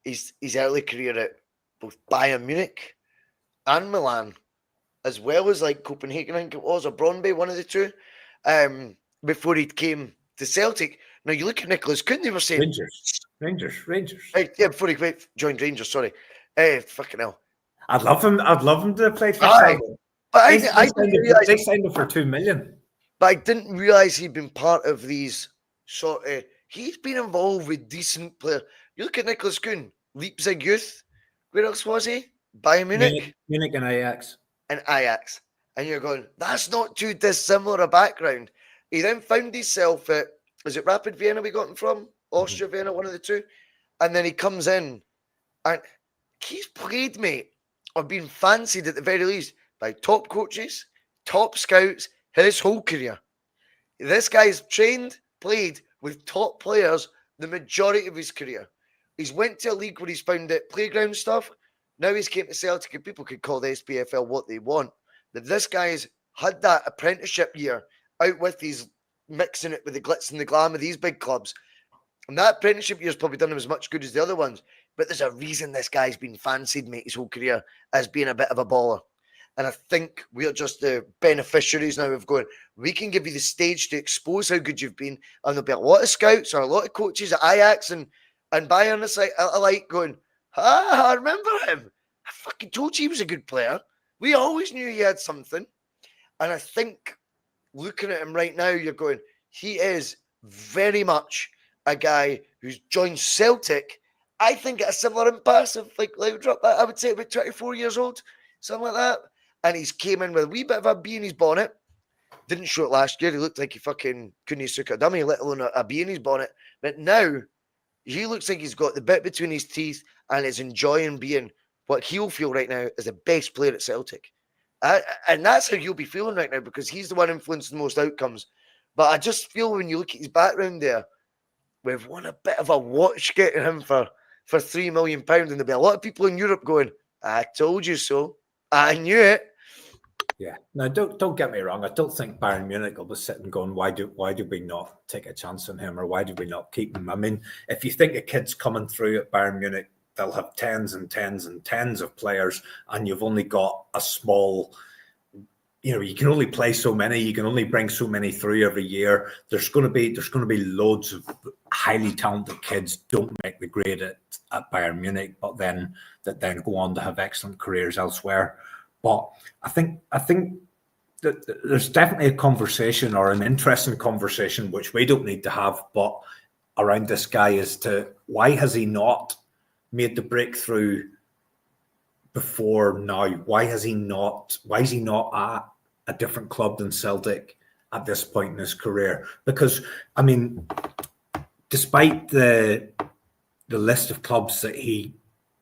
Speaker 1: his early career at both Bayern Munich and Milan, as well as like Copenhagen, I think it was, or Brøndby, one of the two, before he came to Celtic. Now you look at Nicolas Kühn, they were saying
Speaker 2: Rangers.
Speaker 1: Yeah, before he joined Rangers. Sorry, fucking hell.
Speaker 2: I'd love him to play for Celtic.
Speaker 1: But
Speaker 2: they signed him for $2 million.
Speaker 1: But I didn't realise he'd been part of these sort of. He's been involved with decent players. You look at Nicolas Kühn, Leipzig youth. Where else was he? Bayern Munich.
Speaker 2: Munich and Ajax.
Speaker 1: And you're going, that's not too dissimilar a background. He then found himself at, is it Rapid Vienna we got him from? Austria Vienna, one of the two. And then he comes in and he's played, mate, or been fancied at the very least by top coaches, top scouts, his whole career. This guy's played with top players the majority of his career. He's went to a league where he's found it playground stuff. Now he's came to Celtic, and people could call the SPFL what they want. But this guy's had that apprenticeship year out with these, mixing it with the glitz and the glam of these big clubs. And that apprenticeship year's probably done him as much good as the other ones. But there's a reason this guy's been fancied, mate, his whole career as being a bit of a baller. And I think we're just the beneficiaries now of going, we can give you the stage to expose how good you've been. And there'll be a lot of scouts or a lot of coaches at Ajax and Bayern alike going, I remember him. I fucking told you he was a good player. We always knew he had something. And I think looking at him right now, you're going, he is very much a guy who's joined Celtic, I think at a similar impasse of like Laudrup, I would say about 24 years old, something like that. And he's came in with a wee bit of a bee in his bonnet. Didn't show it last year. He looked like he fucking couldn't suck a dummy, let alone a bee in his bonnet. But now, he looks like he's got the bit between his teeth and is enjoying being what he'll feel right now is the best player at Celtic. And that's how he'll be feeling right now because he's the one influencing the most outcomes. But I just feel when you look at his background there, we've won a bit of a watch getting him for £3 million, and there'll be a lot of people in Europe going, I told you so. I knew it.
Speaker 2: Yeah. Now, don't get me wrong. I don't think Bayern Munich will be sitting going, why do we not take a chance on him, or why do we not keep him? I mean, if you think a kid's coming through at Bayern Munich, they'll have tens and tens and tens of players, and you've only got a small, you can only play so many, you can only bring so many through every year. There's going to be loads of highly talented kids don't make the grade at Bayern Munich, but then go on to have excellent careers elsewhere. But I think that there's definitely a conversation, or an interesting conversation, which we don't need to have, but around this guy, as to why has he not made the breakthrough before now? Why is he not at a different club than Celtic at this point in his career? Because, I mean, despite the list of clubs that he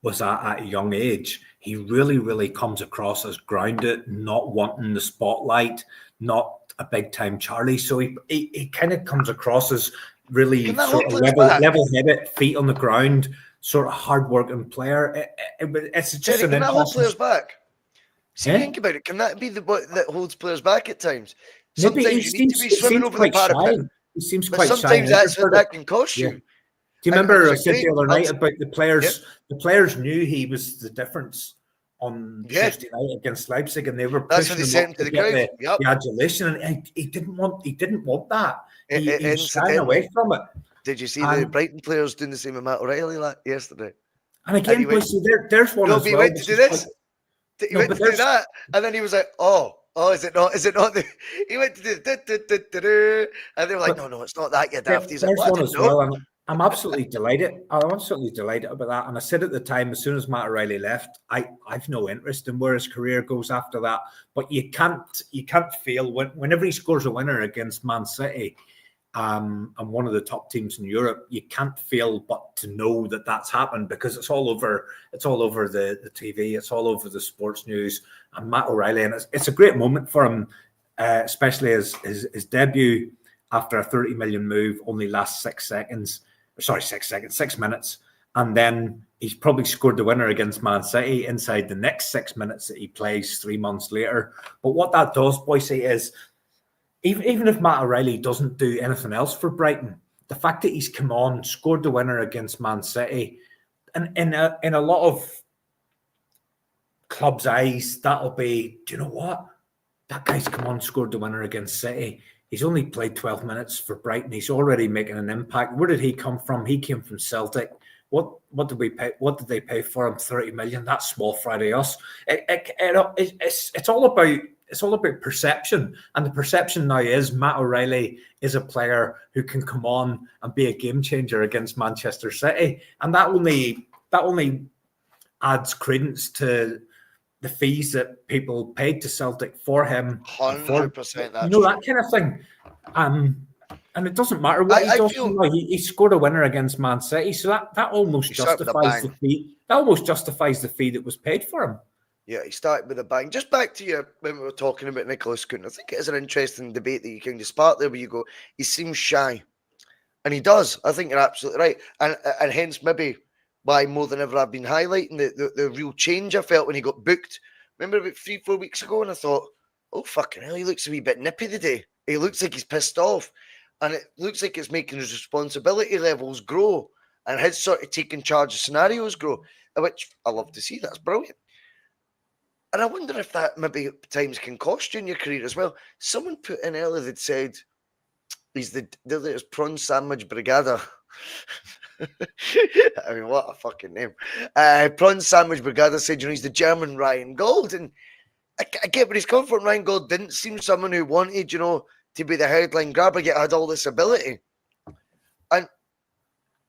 Speaker 2: was at a young age, he really, really comes across as grounded, not wanting the spotlight, not a big-time Charlie. So he kind of comes across as really sort of level-headed, feet on the ground, sort of hard-working player. It's just an interesting... Can
Speaker 1: that hold players back? See, think about it. Can that be the what that holds players back at times? Sometimes you need to be swimming over the parapet.
Speaker 2: He seems quite shy.
Speaker 1: Sometimes that can cost you.
Speaker 2: Do you remember I said the other night about the players? Yeah. The players knew he was the difference on Tuesday night against Leipzig, and they were pushing him up to get the adulation, and he didn't want that. He was shying away from it.
Speaker 1: Did you see the Brighton players doing the same with Matt O'Reilly yesterday?
Speaker 2: And again, there's one as well.
Speaker 1: He went to do this. He went to do that, and then he was like, "Oh, is it not? Is it not?" He went to do, and they were like, "No, it's not that. You daft." He's like,
Speaker 2: "There's one as well." I'm absolutely delighted. I'm absolutely delighted about that. And I said at the time, as soon as Matt O'Reilly left, I've no interest in where his career goes after that. But you can't fail whenever he scores a winner against Man City, and one of the top teams in Europe. You can't fail but to know that that's happened, because it's all over. It's all over the TV. It's all over the sports news. And Matt O'Reilly, and it's a great moment for him, especially as his debut after a 30 million move only lasts 6 minutes. And then he's probably scored the winner against Man City inside the next 6 minutes that he plays 3 months later. But what that does, Bhoycie, is even if Matt O'Reilly doesn't do anything else for Brighton, the fact that he's come on, scored the winner against Man City, and in a lot of clubs' eyes, that'll be, do you know what? That guy's come on, scored the winner against City. He's only played 12 minutes for Brighton. He's already making an impact. Where did he come from? He came from Celtic. What did we pay? What did they pay for him? 30 million. That's small fry to us. It's all about perception, and the perception now is Matt O'Reilly is a player who can come on and be a game changer against Manchester City, and that only adds credence to the fees that people paid to Celtic for him.
Speaker 1: 100%.
Speaker 2: That kind of thing. And it doesn't matter what he does. He scored a winner against Man City, so that almost justifies the fee. That almost justifies the fee that was paid for him.
Speaker 1: Yeah, he started with a bang. Just back to you when we were talking about Nicolas Kühn. I think it is an interesting debate that you can just spark there, where you go, he seems shy, and he does. I think you're absolutely right, and hence maybe why more than ever I've been highlighting the real change I felt when he got booked. Remember about 3-4 weeks ago, and I thought, oh, fucking hell, he looks a wee bit nippy today. He looks like he's pissed off, and it looks like it's making his responsibility levels grow, and his sort of taking charge of scenarios grow, which I love to see. That's brilliant. And I wonder if that maybe at times can cost you in your career as well. Someone put in earlier that said he's the latest prawn sandwich brigada. I mean, what a fucking name. Prawn Sandwich Brigada said, he's the German Ryan Gold. And I get where he's come from. Ryan Gold didn't seem someone who wanted, to be the headline grabber, yet had all this ability. And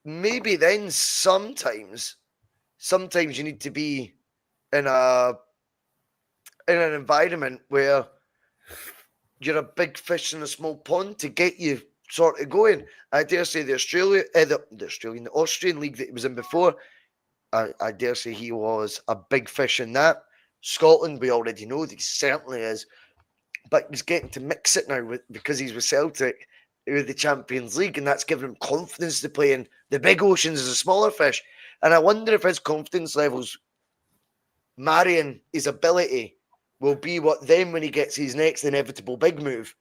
Speaker 1: maybe then sometimes you need to be in an environment where you're a big fish in a small pond to get you sort of going. I dare say the Austrian league that he was in before, I dare say he was a big fish in that. Scotland, we already know that he certainly is, but he's getting to mix it now because he's with Celtic. with the Champions League, and that's given him confidence to play in the big oceans as a smaller fish. And I wonder if his confidence levels marrying his ability will be what then, when he gets his next inevitable big move,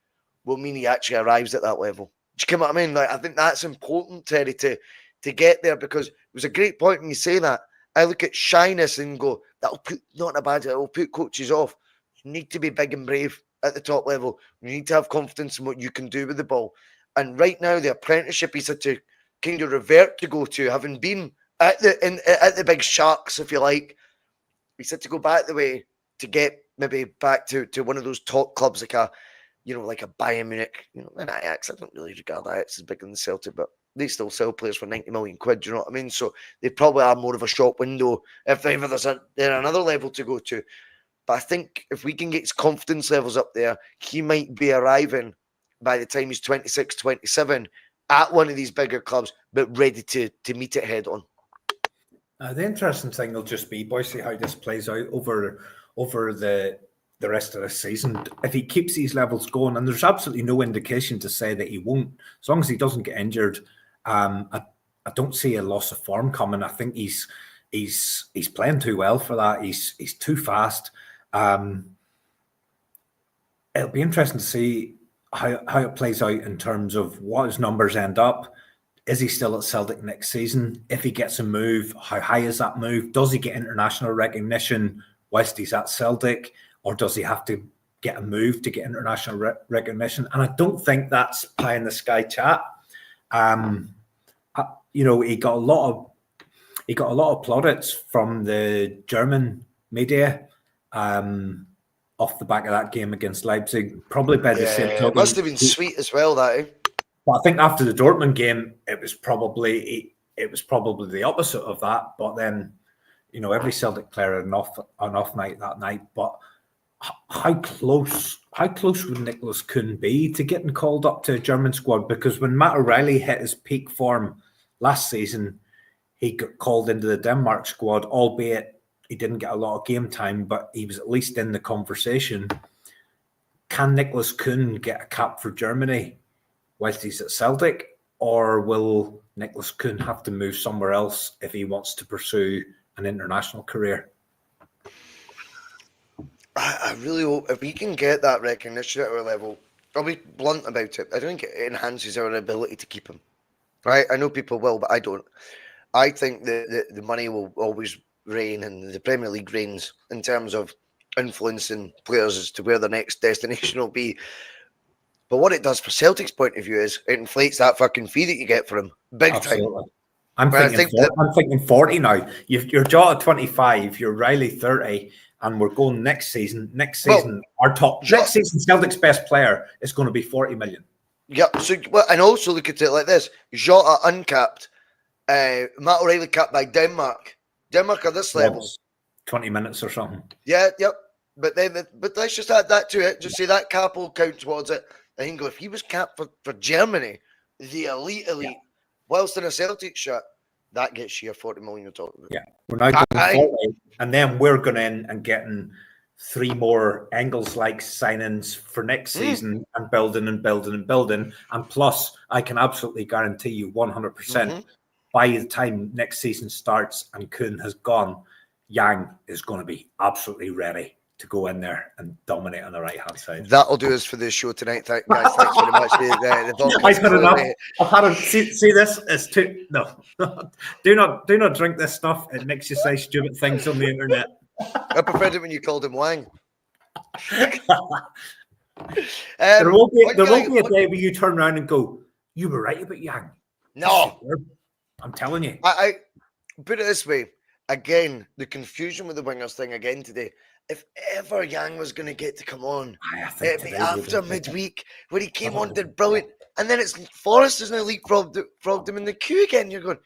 Speaker 1: will mean he actually arrives at that level. Do you get what I mean? Like, I think that's important, Terry, to get there, because it was a great point when you say that. I look at shyness and go, that'll put, not in a bad way, it'll put coaches off. You need to be big and brave at the top level. You need to have confidence in what you can do with the ball. And right now, the apprenticeship he's had to kind of revert to go to, having been at the big sharks, if you like, he's had to go back the way to get maybe back to one of those top clubs like a Bayern Munich, and Ajax. I don't really regard Ajax as bigger than Celtic, but they still sell players for 90 million quid, you know what I mean? So they probably are more of a shop window if ever there's another level to go to. But I think if we can get his confidence levels up there, he might be arriving by the time he's 26, 27 at one of these bigger clubs, but ready to meet it head on.
Speaker 2: The interesting thing will just be, Bhoycie, how this plays out over the rest of the season. If he keeps these levels going, and there's absolutely no indication to say that he won't, as long as he doesn't get injured, I don't see a loss of form coming. I think he's playing too well for that. He's too fast. It'll be interesting to see how it plays out in terms of what his numbers end up. Is he still at Celtic next season? If he gets a move, how high is that move? Does he get international recognition whilst he's at Celtic, or does he have to get a move to get international recognition? And I don't think that's pie in the sky chat. He got a lot of plaudits from the German media off the back of that game against Leipzig. Probably by the same token,
Speaker 1: it must have been sweet as well, that.
Speaker 2: But I think after the Dortmund game, it was probably the opposite of that. But then, every Celtic player had an off night that night. But how close would Nicolas Kühn be to getting called up to a German squad? Because when Matt O'Reilly hit his peak form last season, he got called into the Denmark squad, albeit he didn't get a lot of game time, but he was at least in the conversation. Can Nicolas Kühn get a cap for Germany whilst he's at Celtic, or will Nicolas Kühn have to move somewhere else if he wants to pursue an international career?
Speaker 1: I really hope if we can get that recognition at our level, I'll be blunt about it, I don't think it enhances our ability to keep him. Right? I know people will, but I don't. I think the money will always reign, and the Premier League reigns in terms of influencing players as to where the next destination will be. But what it does for Celtic's point of view is it inflates that fucking fee that you get for him. Big
Speaker 2: Absolutely.
Speaker 1: time.
Speaker 2: I'm thinking 40 now. You're Jota 25, you're Riley 30, and we're going next season. Next season, next season, Celtic's best player is going to be 40 million.
Speaker 1: Yeah. So, and also look at it like this: Jota uncapped, Matt O'Reilly capped by Denmark. Denmark at this level,
Speaker 2: 20 minutes or something.
Speaker 1: Yeah. Yep. But let's just add that to it. Just say that cap will count towards it. I think if he was capped for Germany, the elite, whilst in a Celtic shirt, that gets you a 40 million you're talking about.
Speaker 2: Yeah, we're now going 40, and then we're going in and getting 3 more Engels-like signings for next season, and building. And plus, I can absolutely guarantee you 100%, by the time next season starts and Kühn has gone, Yang is going to be absolutely ready to go in there and dominate on the right-hand side.
Speaker 1: That'll do us for this show tonight, guys. Thanks very much.
Speaker 2: I've had enough. I've had see this. It's too no. do not drink this stuff. It makes you say stupid things on the internet.
Speaker 1: I preferred it when you called him Wang.
Speaker 2: There won't be a day where you turn around and go, "You were right about Yang."
Speaker 1: No,
Speaker 2: I'm telling you.
Speaker 1: I put it this way. Again, the confusion with the wingers thing again today. If ever Yang was going to get to come on, it'd be after midweek when he came on, did brilliant, and then it's Forrest has now leapfrogged him in the queue again. You're going,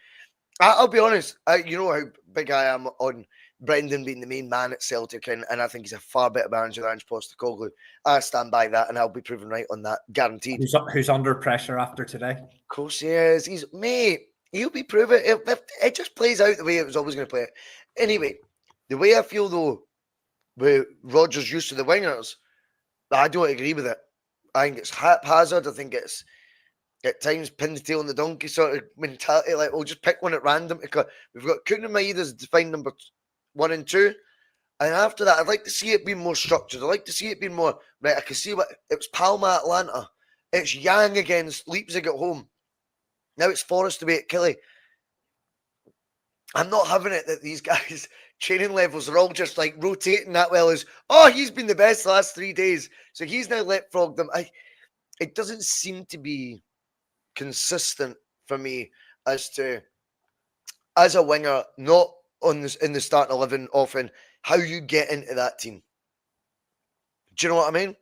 Speaker 1: I'll be honest, you know how big I am on Brendan being the main man at Celtic, and I think he's a far better manager than Ange Postecoglou. I stand by that, and I'll be proven right on that, guaranteed.
Speaker 2: Who's under pressure after today?
Speaker 1: Of course he is. He'll be proven. It just plays out the way it was always going to play it. Anyway, the way I feel though, with Rodgers' use of the wingers, I don't agree with it. I think it's haphazard. I think it's at times pin the tail on the donkey sort of mentality. Like, we'll just pick one at random. Because we've got Kühn and Maid as defined number 1 and 2. And after that, I'd like to see it being more structured. I'd like to see it being more, right, I can see what, it was Palma Atlanta. It's Yang against Leipzig at home. Now it's Forest away at Killie. I'm not having it that these guys' training levels are all just like rotating that well as, oh, he's been the best the last 3 days. So he's now leapfrogged them. It doesn't seem to be consistent for me as to, as a winger, not on this in the starting 11 often, how you get into that team. Do you know what I mean?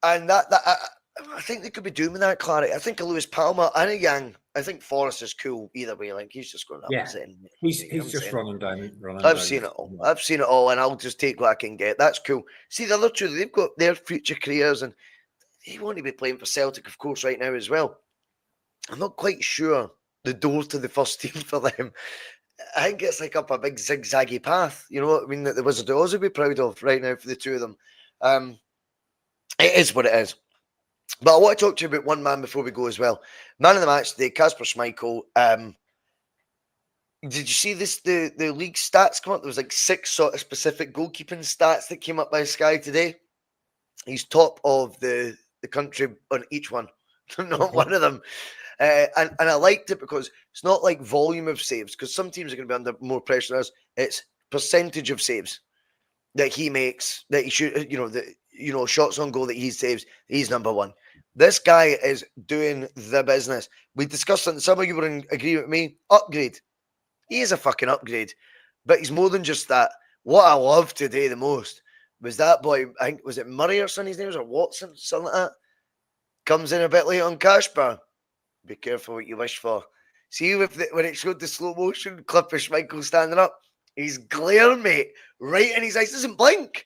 Speaker 1: And I think they could be doing that clarity. I think a Lewis Palmer and a Yang. I think Forrest is cool either way. Like, he's just going up.
Speaker 2: Yeah, he's just running down.
Speaker 1: I've seen it all. I've seen it all, and I'll just take what I can get. That's cool. See, the other two, they've got their future careers, and they want to be playing for Celtic, of course, right now as well. I'm not quite sure the door to the first team for them. I think it's like up a big zigzaggy path. You know what I mean? That the Wizard of Oz would be proud of right now for the two of them. It is what it is. But I want to talk to you about one man before we go as well. Man of the match today, Kasper Schmeichel. Did you see this? The league stats come up. There was like 6 sort of specific goalkeeping stats that came up by Sky today. He's top of the country on each one, not one of them. And I liked it because it's not like volume of saves, because some teams are going to be under more pressure than us. It's percentage of saves that he makes, that he should, shots on goal that he saves. He's number 1. This guy is doing the business. We discussed it, and some of you were in agreement with me. Upgrade. He is a fucking upgrade. But he's more than just that. What I loved today the most was that boy, I think, was it Murray or something, his name was, or Watson, something like that? Comes in a bit late on Kasper. Be careful what you wish for. See, when it showed the slow motion clip of Schmeichel standing up, he's glaring, mate, right in his eyes. Doesn't blink.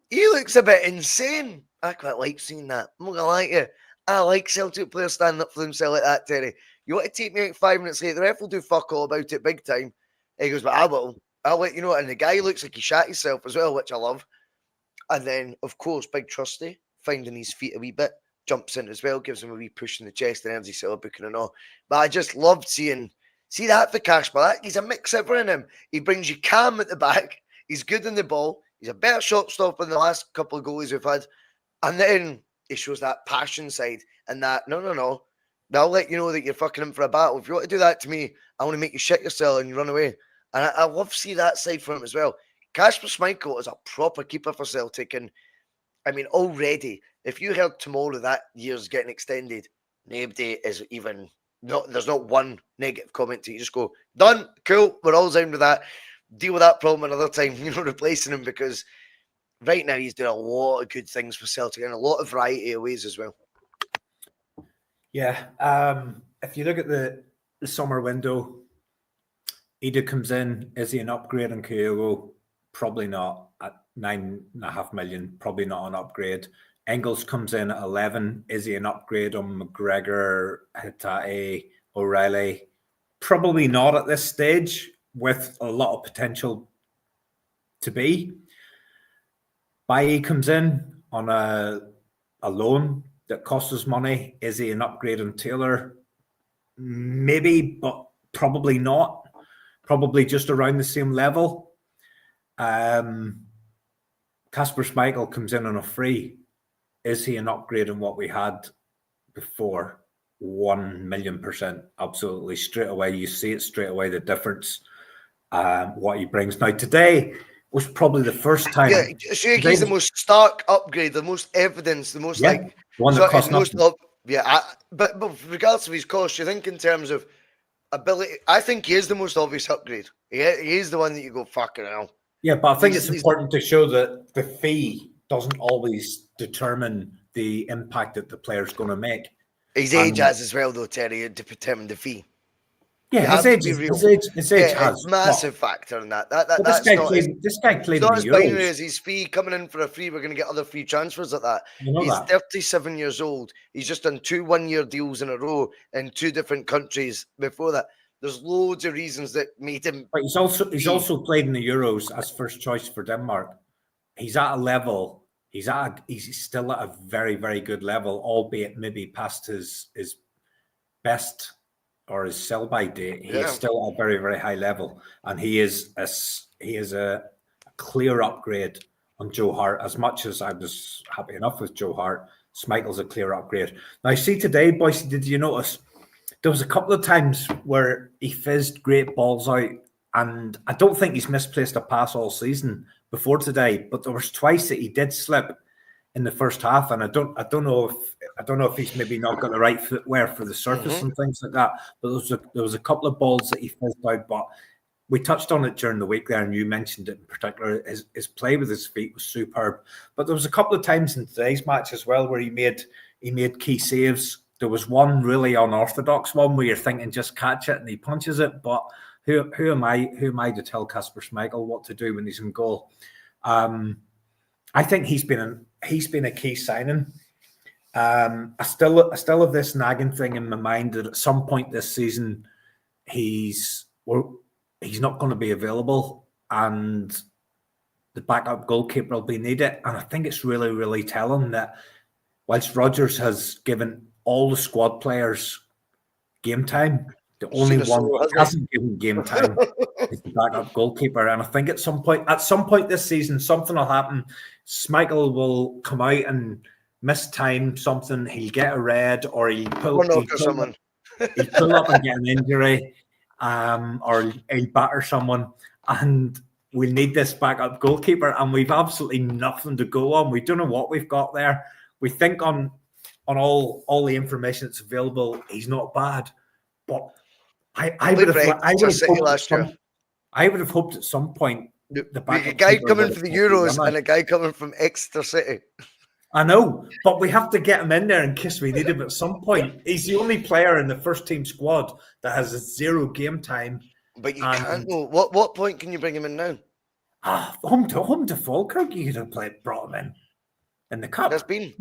Speaker 1: He looks a bit insane. I quite like seeing that. I'm not going to lie to you. I like Celtic players standing up for themselves like that, Terry. You want to take me out 5 minutes late, the ref will do fuck all about it big time. He goes, but I will. I'll let you know. And the guy looks like he shat himself as well, which I love. And then, of course, Big Trusty, finding his feet a wee bit, jumps in as well, gives him a wee push in the chest, and ends his cell booking and all. But I just loved see that for Kasper. He's a mix ever in him. He brings you calm at the back. He's good in the ball. He's a better shot stopper than the last couple of goalies we've had. And then he shows that passion side and that, no. I'll let you know that you're fucking in for a battle. If you want to do that to me, I want to make you shit yourself and you run away. And I love to see that side from him as well. Kasper Schmeichel is a proper keeper for Celtic. And I mean, already, if you heard tomorrow that year's getting extended, nobody is even, there's not one negative comment to you. Just go, done, cool, we're all down with that. Deal with that problem another time, replacing him, because right now he's doing a lot of good things for Celtic and a lot of variety of ways as well.
Speaker 2: Yeah, if you look at the summer window, Ida comes in. Is he an upgrade on Kyogo? Probably not. At 9.5 million, probably not an upgrade. Engels comes in at 11. Is he an upgrade on McGregor, Hatate, O'Reilly? Probably not at this stage, with a lot of potential to be. Bailly comes in on a loan that costs us money. Is he an upgrade on Taylor? Maybe, but probably not. Probably just around the same level. Kasper Schmeichel comes in on a free. Is he an upgrade on what we had before? 1,000,000%. Absolutely. Straight away, you see it straight away, the difference, what he brings. Now, today was probably the first time.
Speaker 1: Yeah, he's the most stark upgrade, the most evidence, the most
Speaker 2: one that costs nothing.
Speaker 1: But regardless of his cost, you think in terms of ability, I think he is the most obvious upgrade. He is the one that you go, fucking hell.
Speaker 2: Yeah, but I think it's important to show that the fee doesn't always determine the impact that the player's going to make.
Speaker 1: His age has as well, though, Terry, to determine the fee.
Speaker 2: Yeah, his age has
Speaker 1: a massive factor in that.
Speaker 2: This guy played in the
Speaker 1: Euros. Binary as his fee coming in for a free. We're going to get other free transfers at that. He's 37 years old. He's just done 2 one-year deals in a row in 2 different countries before that. There's loads of reasons that made him.
Speaker 2: But he's also played in the Euros as first choice for Denmark. He's at a level. He's still at a very, very good level, albeit maybe past his best or his sell-by date, he is still at a very, very high level, and he is a clear upgrade on Joe Hart. As much as I was happy enough with Joe Hart, Schmeichel's a clear upgrade. Now, see today, boys, did you notice there was a couple of times where he fizzed great balls out, and I don't think he's misplaced a pass all season before today, but there was twice that he did slip in the first half, and I don't know if he's maybe not got the right footwear for the surface and things like that. But there was a couple of balls that he fizzed out, but we touched on it during the week there, and you mentioned it in particular. His play with his feet was superb, but there was a couple of times in today's match as well where he made key saves. There was one really unorthodox one where you're thinking just catch it and he punches it. But who am I to tell Kasper Schmeichel what to do when he's in goal? I think he's been a key signing. I still have this nagging thing in my mind that at some point this season he's not going to be available and the backup goalkeeper will be needed. And I think it's really, really telling that whilst Rodgers has given all the squad players game time, the only one that hasn't given game time is the backup goalkeeper. And I think at some point this season, something will happen. Schmeichel will come out and miss time, something. He'll get a red, or he'll pull up and get an injury, or he'll batter someone. And we'll need this backup goalkeeper. And we've absolutely nothing to go on. We don't know what we've got there. We think on all the information that's available, he's not bad. But I would have hoped at some point
Speaker 1: a guy coming for the Euros and a guy coming from Exeter City.
Speaker 2: I know, but we have to get him in there in case we need him at some point. He's the only player in the first team squad that has 0 game time.
Speaker 1: But you can't know. What point can you bring him in now?
Speaker 2: Home to Falkirk, you could have brought him in the cup.
Speaker 1: That's been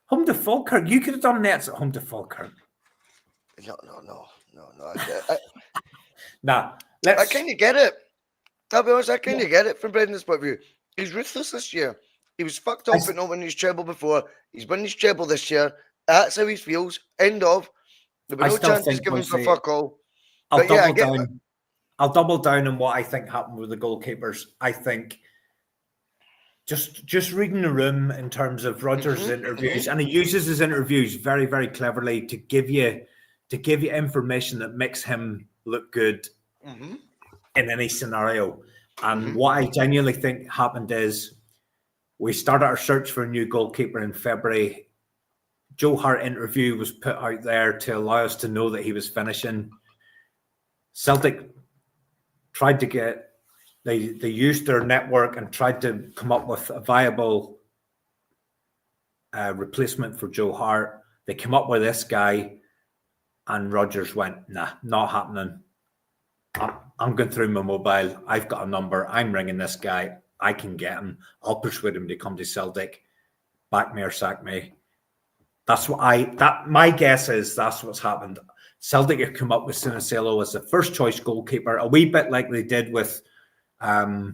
Speaker 2: home to Falkirk. You could have done nets at home to Falkirk.
Speaker 1: No.
Speaker 2: I
Speaker 1: kind of get it. I'll be honest, I kind of get it from Brendan's point of view. He's ruthless this year. He was fucked up at not winning his treble before. He's winning his treble this year. That's how he feels. End of. There were no chances given for fuck all.
Speaker 2: I'll double down on what I think happened with the goalkeepers. I think just reading the room in terms of Rodgers' interviews, and he uses his interviews very, very cleverly to give you information that makes him look good in any scenario. And what I genuinely think happened is we started our search for a new goalkeeper in February. Joe Hart interview was put out there to allow us to know that he was finishing. Celtic tried to get, they used their network and tried to come up with a viable replacement for Joe Hart. They came up with this guy, and Rodgers went, nah, not happening. I'm going through my mobile. I've got a number. I'm ringing this guy. I can get him. I'll persuade him to come to Celtic. Back me or sack me. My guess is that's what's happened. Celtic have come up with Sinisalo as the first choice goalkeeper, a wee bit like they did with Ronnie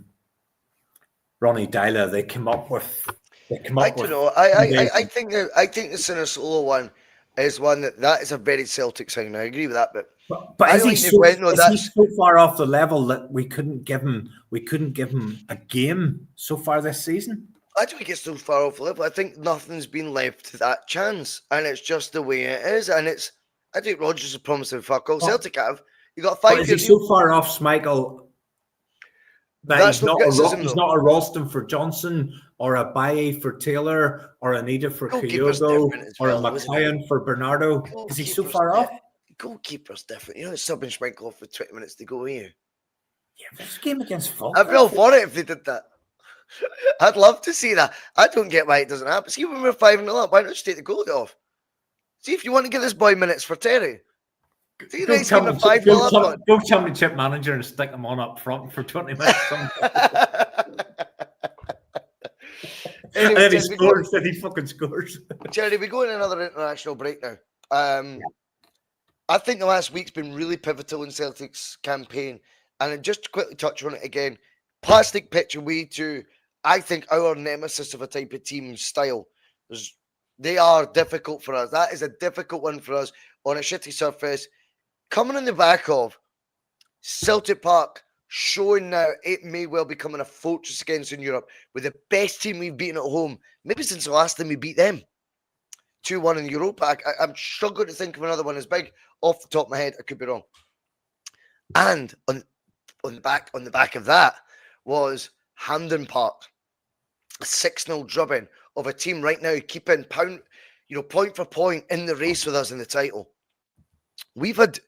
Speaker 2: Dyla. They came up with.
Speaker 1: I don't know. I think the Sinisalo one is one that is a very Celtic sign. I agree with that,
Speaker 2: but is he so far off the level that we couldn't give him a game so far this season?
Speaker 1: I don't think it's so far off the level. I think nothing's been left to that chance, and it's just the way it is. And I think Rodgers has promised him fuck all. Celtic have. You got 5 years.
Speaker 2: Is he so far off Schmeichel that he's not a Ralston for Johnson, or a Baye for Taylor, or a Nida for Kyogo, or a McLean for Bernardo? Is he so far off?
Speaker 1: Goalkeeper's different. You know, it's subbing Schmeichel off for 20 minutes to go here.
Speaker 2: Yeah, this game against Falkirk.
Speaker 1: I'd be all for it if they did that. I'd love to see that. I don't get why it doesn't happen. See, when we're 5-0 up, why not just take the goalie off? See, if you want to give this boy minutes for Terry. See, go
Speaker 2: championship manager and stick him on up front for 20 minutes. Anyway, and then he fucking scores.
Speaker 1: Jerry, we go in another international break now. I think the last week's been really pivotal in Celtic's campaign. And just to quickly touch on it again, plastic pitch away to, I think, our nemesis of a type of team style. They are difficult for us. That is a difficult one for us. on a shitty surface, coming on the back of Celtic Park showing now it may well be becoming a fortress against in Europe with the best team we've beaten at home, maybe since the last time we beat them. 2-1 in Europa. I'm struggling to think of another one as big off the top of my head. I could be wrong. And on the back of that was Hampden Park, a 6-0 drubbing of a team right now keeping point for point in the race with us in the title. We've had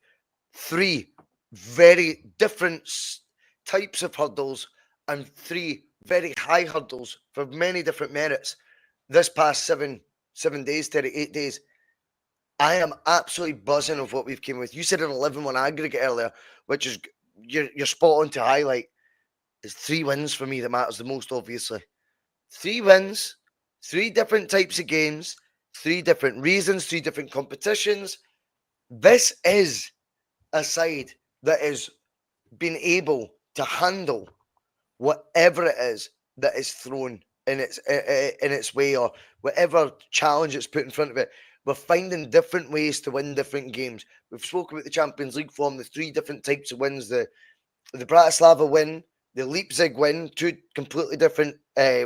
Speaker 1: 3 very different types of hurdles and 3 very high hurdles for many different merits this past 7 days, 38 days. I am absolutely buzzing of what we've came with. You said an 11-1 aggregate earlier, which is you're spot on to highlight. It's 3 wins for me that matters the most, obviously. 3 wins, 3 different types of games, 3 different reasons, 3 different competitions. This is a side that is being able to handle whatever it is that is thrown in its way, or whatever challenge it's put in front of it. We're finding different ways to win different games. We've spoken about the Champions League form, the 3 different types of wins, the Bratislava win, the Leipzig win, 2 completely different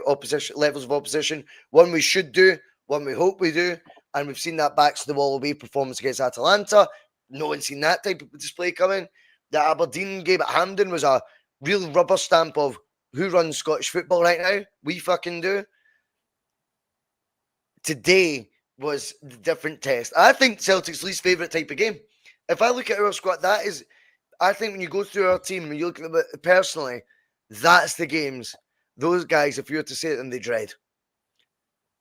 Speaker 1: opposition levels of opposition. One we should do, one we hope we do, and we've seen that backs to the wall away performance against Atalanta. No one's seen that type of display coming. The Aberdeen game at Hampden was a real rubber stamp of who runs Scottish football right now. We fucking do. Today was the different test. I think Celtic's least favourite type of game. If I look at our squad, that is, I think when you go through our team and you look at it personally, that's the games those guys, if you were to say them, they dread.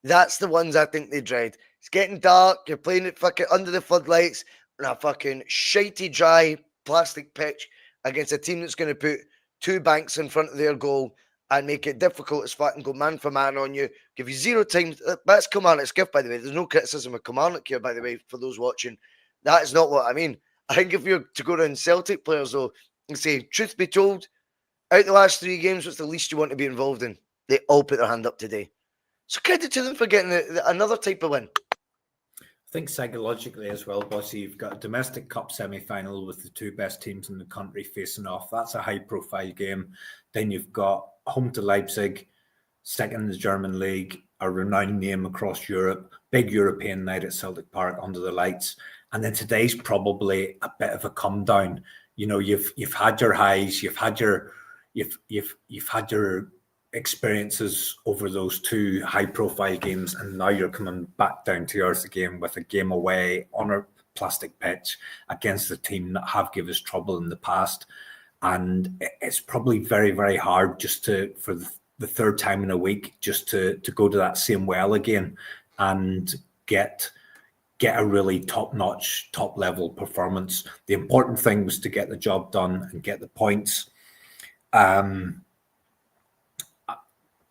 Speaker 1: That's the ones I think they dread. It's getting dark, you're playing it fucking under the floodlights on a fucking shitey, dry plastic pitch against a team that's going to put 2 banks in front of their goal and make it difficult as fuck and go man for man on you, give you 0 time. That's Kilmarnock's gift, by the way. There's no criticism of Kilmarnock here, by the way, for those watching. That is not what I mean. I think if you're to go around Celtic players, though, and say, truth be told, out the last 3 games, what's the least you want to be involved in? They all put their hand up today. So credit to them for getting another type of win.
Speaker 2: I think psychologically as well, Bhoycie, you've got a domestic cup semi-final with the 2 best teams in the country facing off. That's a high-profile game. Then you've got home to Leipzig, second in the German league, a renowned name across Europe, big European night at Celtic Park under the lights. And then today's probably a bit of a come down. You know, you've had your highs, you've had your experiences over those 2 high-profile games, and now you're coming back down to earth again with a game away on a plastic pitch against a team that have given us trouble in the past. And it's probably very, very hard just for the 3rd time in a week just to go to that same well again and get a really top-notch, top-level performance. The important thing was to get the job done and get the points.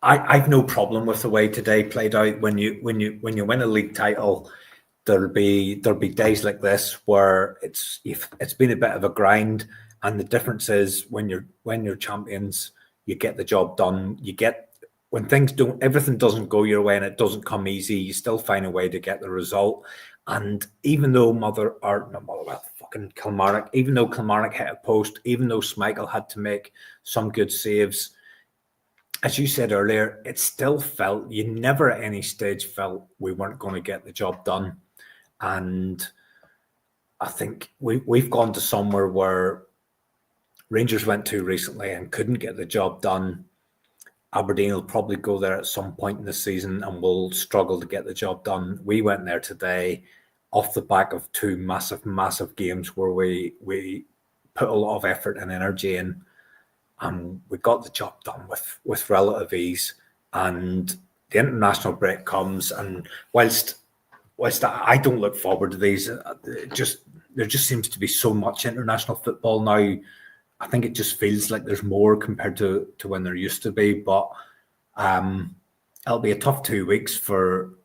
Speaker 2: I've no problem with the way today played out. When you win a league title, there'll be days like this where it's been a bit of a grind, and the difference is when you're champions, you get the job done. When everything doesn't go your way and it doesn't come easy, you still find a way to get the result. And even though Kilmarnock, even though Kilmarnock hit a post, even though Schmeichel had to make some good saves, as you said earlier, it still felt, you never at any stage felt we weren't going to get the job done. And I think we've gone to somewhere where Rangers went to recently and couldn't get the job done. Aberdeen will probably go there at some point in the season and will struggle to get the job done. We went there today off the back of 2 massive, massive games where we put a lot of effort and energy in. And we got the job done with relative ease. And the international break comes, and whilst I don't look forward to these, there just seems to be so much international football now. I think it just feels like there's more compared to when there used to be. But it'll be a tough 2 weeks for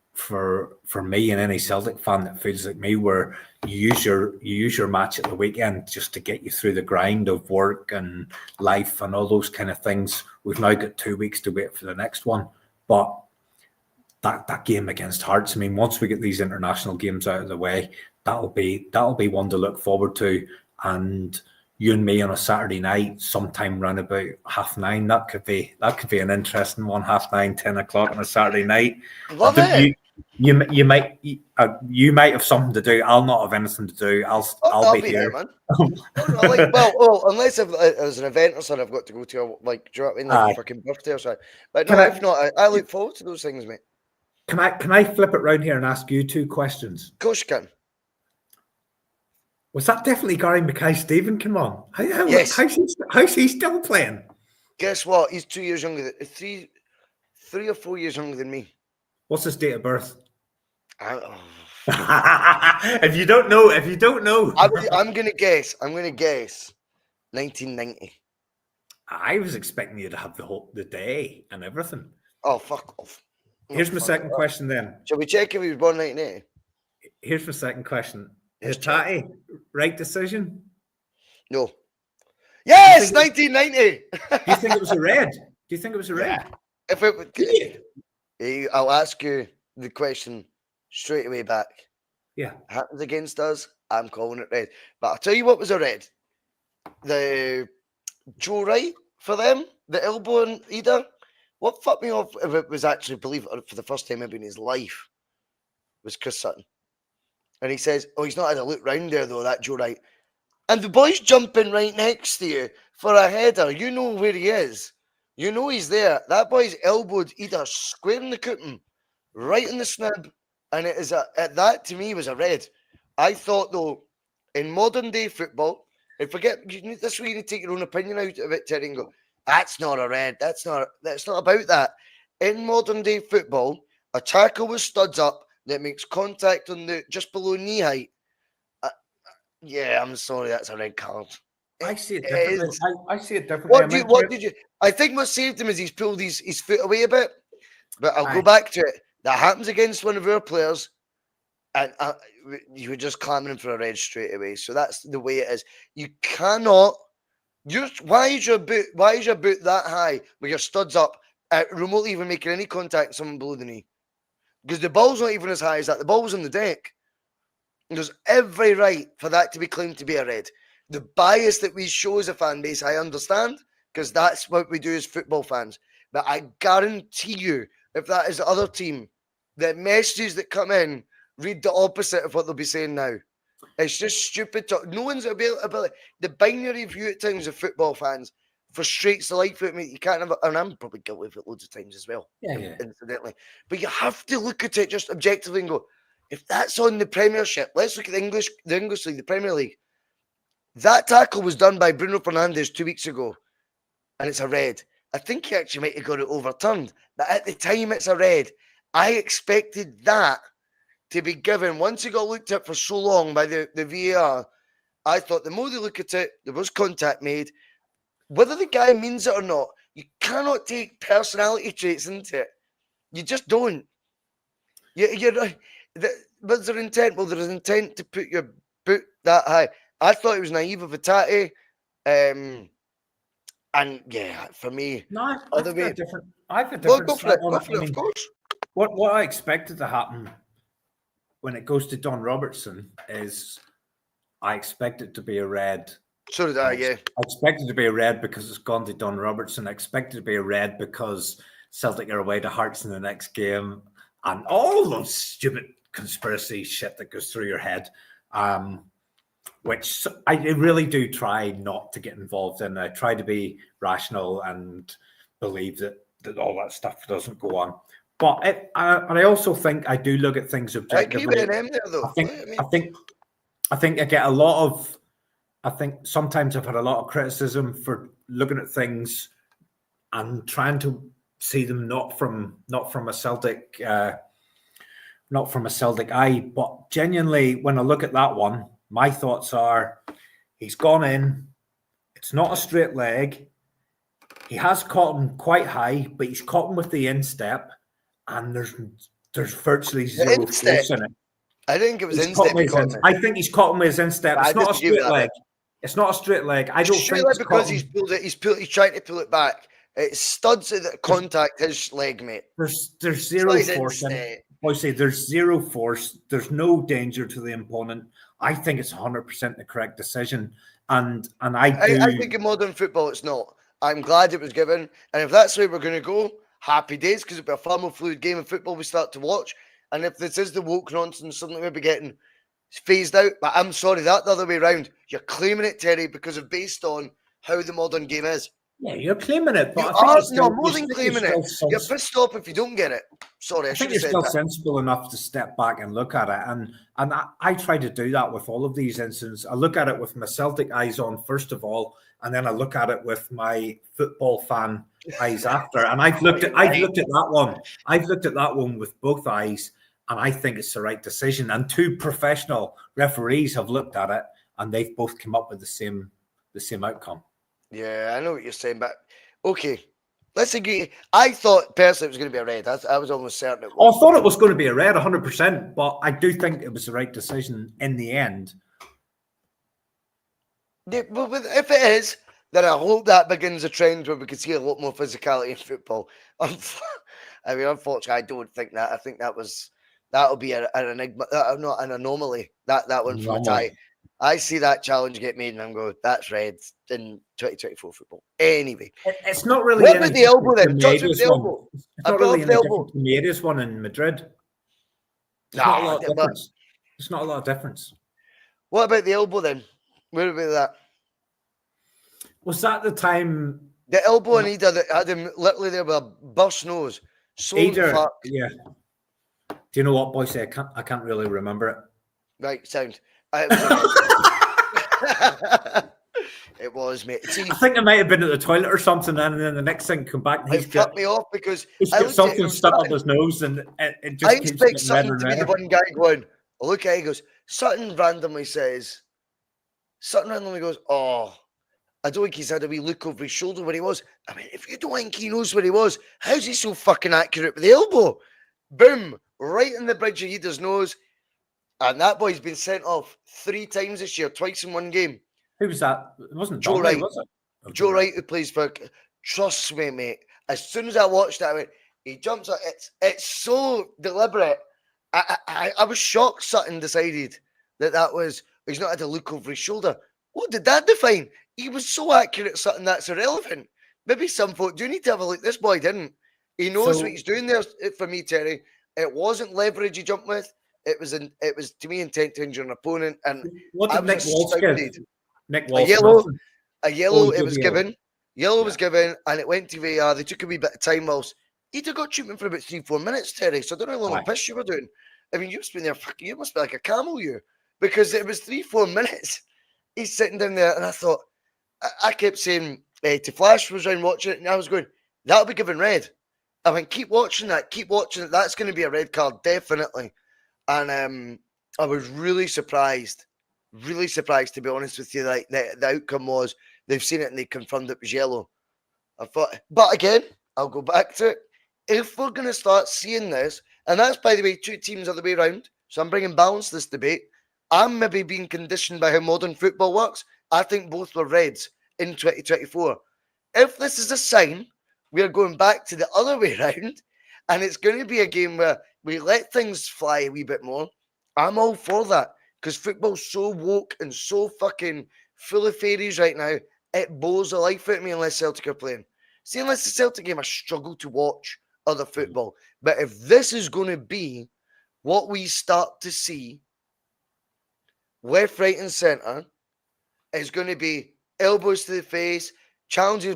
Speaker 2: me and any Celtic fan that feels like me, where you use your match at the weekend just to get you through the grind of work and life and all those kind of things. We've now got 2 weeks to wait for the next one. But that game against Hearts, I mean, once we get these international games out of the way, that'll be one to look forward to. And you and me on a Saturday night, sometime round about 9:30. That could be an interesting one. 9:30, 10 o'clock on a Saturday night.
Speaker 1: Love it.
Speaker 2: You might have something to do. I'll not have anything to do. I'll be here,
Speaker 1: there, man. Unless there's an event or something I've got to go to, like, do you know what I mean, like a fucking birthday or something. But no, if not, I look forward to those things, mate.
Speaker 2: Can I flip it round here and ask you 2 questions?
Speaker 1: Of course you can.
Speaker 2: Was that definitely Gary Mackay-Steven? Come on.
Speaker 1: Yes.
Speaker 2: How's he still playing?
Speaker 1: Guess what? He's 2 years younger than 3 or 4 years younger than me.
Speaker 2: What's his date of birth? If you don't know,
Speaker 1: I'm gonna guess 1990.
Speaker 2: I was expecting you to have the day and everything.
Speaker 1: Oh, fuck off.
Speaker 2: Here's my second question then.
Speaker 1: Shall we check if he was born 1980?
Speaker 2: Here's my second question. Is Tatty right decision?
Speaker 1: No. Yes, 1990.
Speaker 2: Do you think it was a red?
Speaker 1: Yeah. If I'll ask you the question straight away back.
Speaker 2: Yeah.
Speaker 1: Happens against us, I'm calling it red. But I'll tell you what was a red. The Joe Wright for them, the elbow in Ida. What fucked me off, if it was actually, believe it, for the first time maybe in his life, was Chris Sutton. And he says, oh, he's not had a look round there though, that Joe Wright. And the boy's jumping right next to you for a header. You know where he is. You know he's there. That boy's elbowed Ida square in the cutum, right in the snib. And it is that to me was a red. I thought though, in modern day football, and forget this way you need to take your own opinion out of it, Terry, and go, that's not a red. That's not about that. In modern day football, a tackle with studs up that makes contact on the just below knee height. Yeah, I'm sorry, that's a red card.
Speaker 2: I see it differently. I see it differently.
Speaker 1: What did you? I think what saved him is he's pulled his foot away a bit. But I'll go back to it. That happens against one of our players, and you were just clamouring for a red straight away. So that's the way it is. You cannot. Why is your boot that high with your studs up, remotely even making any contact with someone below the knee? Because the ball's not even as high as that. The ball was on the deck. There's every right for that to be claimed to be a red. The bias that we show as a fan base, I understand, because that's what we do as football fans. But I guarantee you, if that is the other team, the messages that come in read the opposite of what they'll be saying now. It's just stupid talk. No one's ability. The binary view at times of football fans frustrates the life out of me. You can't have, and I'm probably guilty of it loads of times as well.
Speaker 2: Yeah.
Speaker 1: Incidentally. But you have to look at it just objectively and go, if that's on the Premiership, let's look at the English League, the Premier League. That tackle was done by Bruno Fernandes 2 weeks ago, and it's a red. I think he actually might have got it overturned, but at the time it's a red. I expected that to be given. Once it got looked at for so long by the VAR, I thought the more they look at it, there was contact made. Whether the guy means it or not, you cannot take personality traits into it. You just don't. What's their intent? Well, there's intent to put your boot that high. I thought it was naive of a Tatty. And yeah, for me,
Speaker 2: no, I've got a different.
Speaker 1: Go for it, of course.
Speaker 2: What I expected to happen when it goes to Don Robertson is I expect it to be a red.
Speaker 1: So did I, yeah.
Speaker 2: I expect it to be a red because it's gone to Don Robertson. I expect it to be a red because Celtic are away to Hearts in the next game, and all those stupid conspiracy shit that goes through your head. Which I really do try not to get involved in. I try to be rational and believe that all that stuff doesn't go on. But I also think I do look at things objectively. I think I get a lot of. I think sometimes I've had a lot of criticism for looking at things and trying to see them not from a Celtic eye, but genuinely when I look at that one. My thoughts are he's gone in. It's not a straight leg. He has caught him quite high, but he's caught him with the instep, and there's virtually zero force in it.
Speaker 1: I think it was instep.
Speaker 2: I think he's caught him with his instep. It's not a straight leg. It's not a straight leg. I don't think it's
Speaker 1: because he's pulled it. He's trying to pull it back. It's studs that contact his leg, mate.
Speaker 2: There's zero force in it. Bhoycie, there's zero force. There's no danger to the opponent. I think it's 100% the correct decision. And I
Speaker 1: think in modern football it's not. I'm glad it was given. And if that's the way we're going to go, happy days, because it'll be a far more fluid game of football we start to watch. And if this is the woke nonsense, suddenly we'll be getting phased out. But I'm sorry, the other way around. You're claiming it, Terry, because of based on how the modern game is.
Speaker 2: Yeah, you're claiming it, but
Speaker 1: You
Speaker 2: I think
Speaker 1: are
Speaker 2: still,
Speaker 1: more than claiming it. You're pissed off if you don't get it. Sorry, I
Speaker 2: think
Speaker 1: should
Speaker 2: you're
Speaker 1: have said
Speaker 2: still
Speaker 1: that.
Speaker 2: sensible enough to step back and look at it, and I try to do that with all of these incidents. I look at it with my Celtic eyes on first of all, and then I look at it with my football fan eyes after. And I've looked at that one. I've looked at that one with both eyes, and I think it's the right decision. And two professional referees have looked at it, and they've both come up with the same outcome.
Speaker 1: Yeah, I know what you're saying, but okay, let's agree. I thought personally it was going to be a red. I was almost certain it was.
Speaker 2: I thought it was going to be a red, 100%, but I do think it was the right decision in the end.
Speaker 1: Yeah, but if it is, then I hope that begins a trend where we can see a lot more physicality in football. I mean, unfortunately, I don't think that. I think that'll be an enigma, not an anomaly. That one from the tie. I see that challenge get made, and I'm going, that's red in 2024 football. Anyway,
Speaker 2: it's not really.
Speaker 1: What about the elbow then? Touch with the elbow.
Speaker 2: It's not really any different from Maida's one in Madrid. There's not a lot of difference. There's not a lot of difference.
Speaker 1: What about the elbow then? Where about that?
Speaker 2: Was that the time?
Speaker 1: The elbow on Ida that had him literally there with a burst nose. So
Speaker 2: Ida, yeah. Do you know what, Bhoycie? I can't really remember it.
Speaker 1: Right, sound. It was, mate. See,
Speaker 2: I think I might have been at the toilet or something, and then the next thing come back and
Speaker 1: he's got me off because
Speaker 2: he's got something stuck up his nose, and it just keeps
Speaker 1: getting Sutton to be the one guy going. Look at it, he goes. Sutton randomly goes, "Oh, I don't think he's had a wee look over his shoulder where he was." I mean, if you don't think he knows where he was, how's he so fucking accurate with the elbow? Boom, right in the bridge of Ida's nose. And that boy's been sent off 3 times this year, twice in one game.
Speaker 2: Who was that? It wasn't
Speaker 1: Joe
Speaker 2: Donnelly,
Speaker 1: Wright.
Speaker 2: was it?
Speaker 1: Oh, Joe Wright, who plays for. Trust me, mate. As soon as I watched that, I went, he jumps up. It's so deliberate. I was shocked Sutton decided that was, he's not had a look over his shoulder. What did that define? He was so accurate, Sutton, that's irrelevant. Maybe some folk do need to have a look. This boy didn't. He knows what he's doing there for me, Terry. It wasn't leverage he jumped with. It was to me intent to injure an opponent. And
Speaker 2: what did Nick Walsh give? Nick Walsh.
Speaker 1: A yellow. It was given. Yellow was given, and it went to VAR. They took a wee bit of time whilst he'd have got treatment for about 3-4 minutes, Terry. So I don't know how long of piss you were doing. I mean, you must be there. You must be like a camel, you, because it was 3-4 minutes. He's sitting down there, and I thought, I kept saying to Flash was around watching it, and I was going, that'll be given red. I mean, keep watching that. Keep watching it. That's going to be a red card, definitely. And I was really surprised to be honest with you. Like the outcome was they've seen it and they confirmed it was yellow. I thought, but again, I'll go back to it. If we're going to start seeing this, and that's by the way, 2 teams other way around. So I'm bringing balance to this debate. I'm maybe being conditioned by how modern football works. I think both were reds in 2024. If this is a sign, we are going back to the other way around, and it's going to be a game where we let things fly a wee bit more. I'm all for that because football's so woke and so fucking full of fairies right now. It bores the life out of me unless Celtic are playing. See, unless the Celtic game, I struggle to watch other football. But if this is going to be what we start to see, left, right, and centre, it's going to be elbows to the face, challenges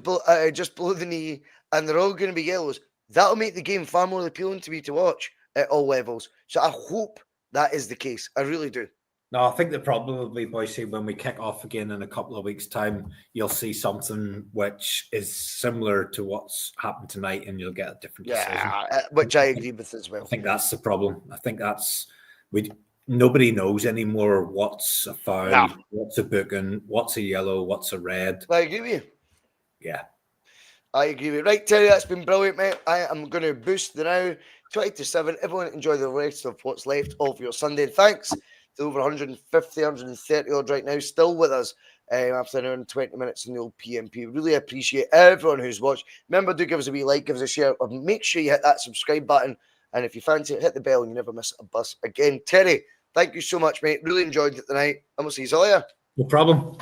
Speaker 1: just below the knee, and they're all going to be yellows. That'll make the game far more appealing to me to watch at all levels. So I hope that is the case. I really do.
Speaker 2: No, I think the problem will be, Bhoycie, when we kick off again in a couple of weeks' time, you'll see something which is similar to what's happened tonight, and you'll get a different decision.
Speaker 1: Which I agree with as well.
Speaker 2: I think that's the problem. I think nobody knows anymore what's a foul, what's a booking, what's a yellow, what's a red.
Speaker 1: I agree with you.
Speaker 2: Yeah.
Speaker 1: I agree with you. Right, Terry, that's been brilliant, mate. I am going to boost the now 20-7. Everyone enjoy the rest of what's left of your Sunday. And thanks to over 150, 130 odd right now, still with us after an hour and 20 minutes in the old P.M.P. Really appreciate everyone who's watched. Remember, do give us a wee like, give us a share, or make sure you hit that subscribe button And if you fancy it, hit the bell and you never miss a bus again. Terry, thank you so much, mate. Really enjoyed it tonight. And we'll see you later.
Speaker 2: No problem.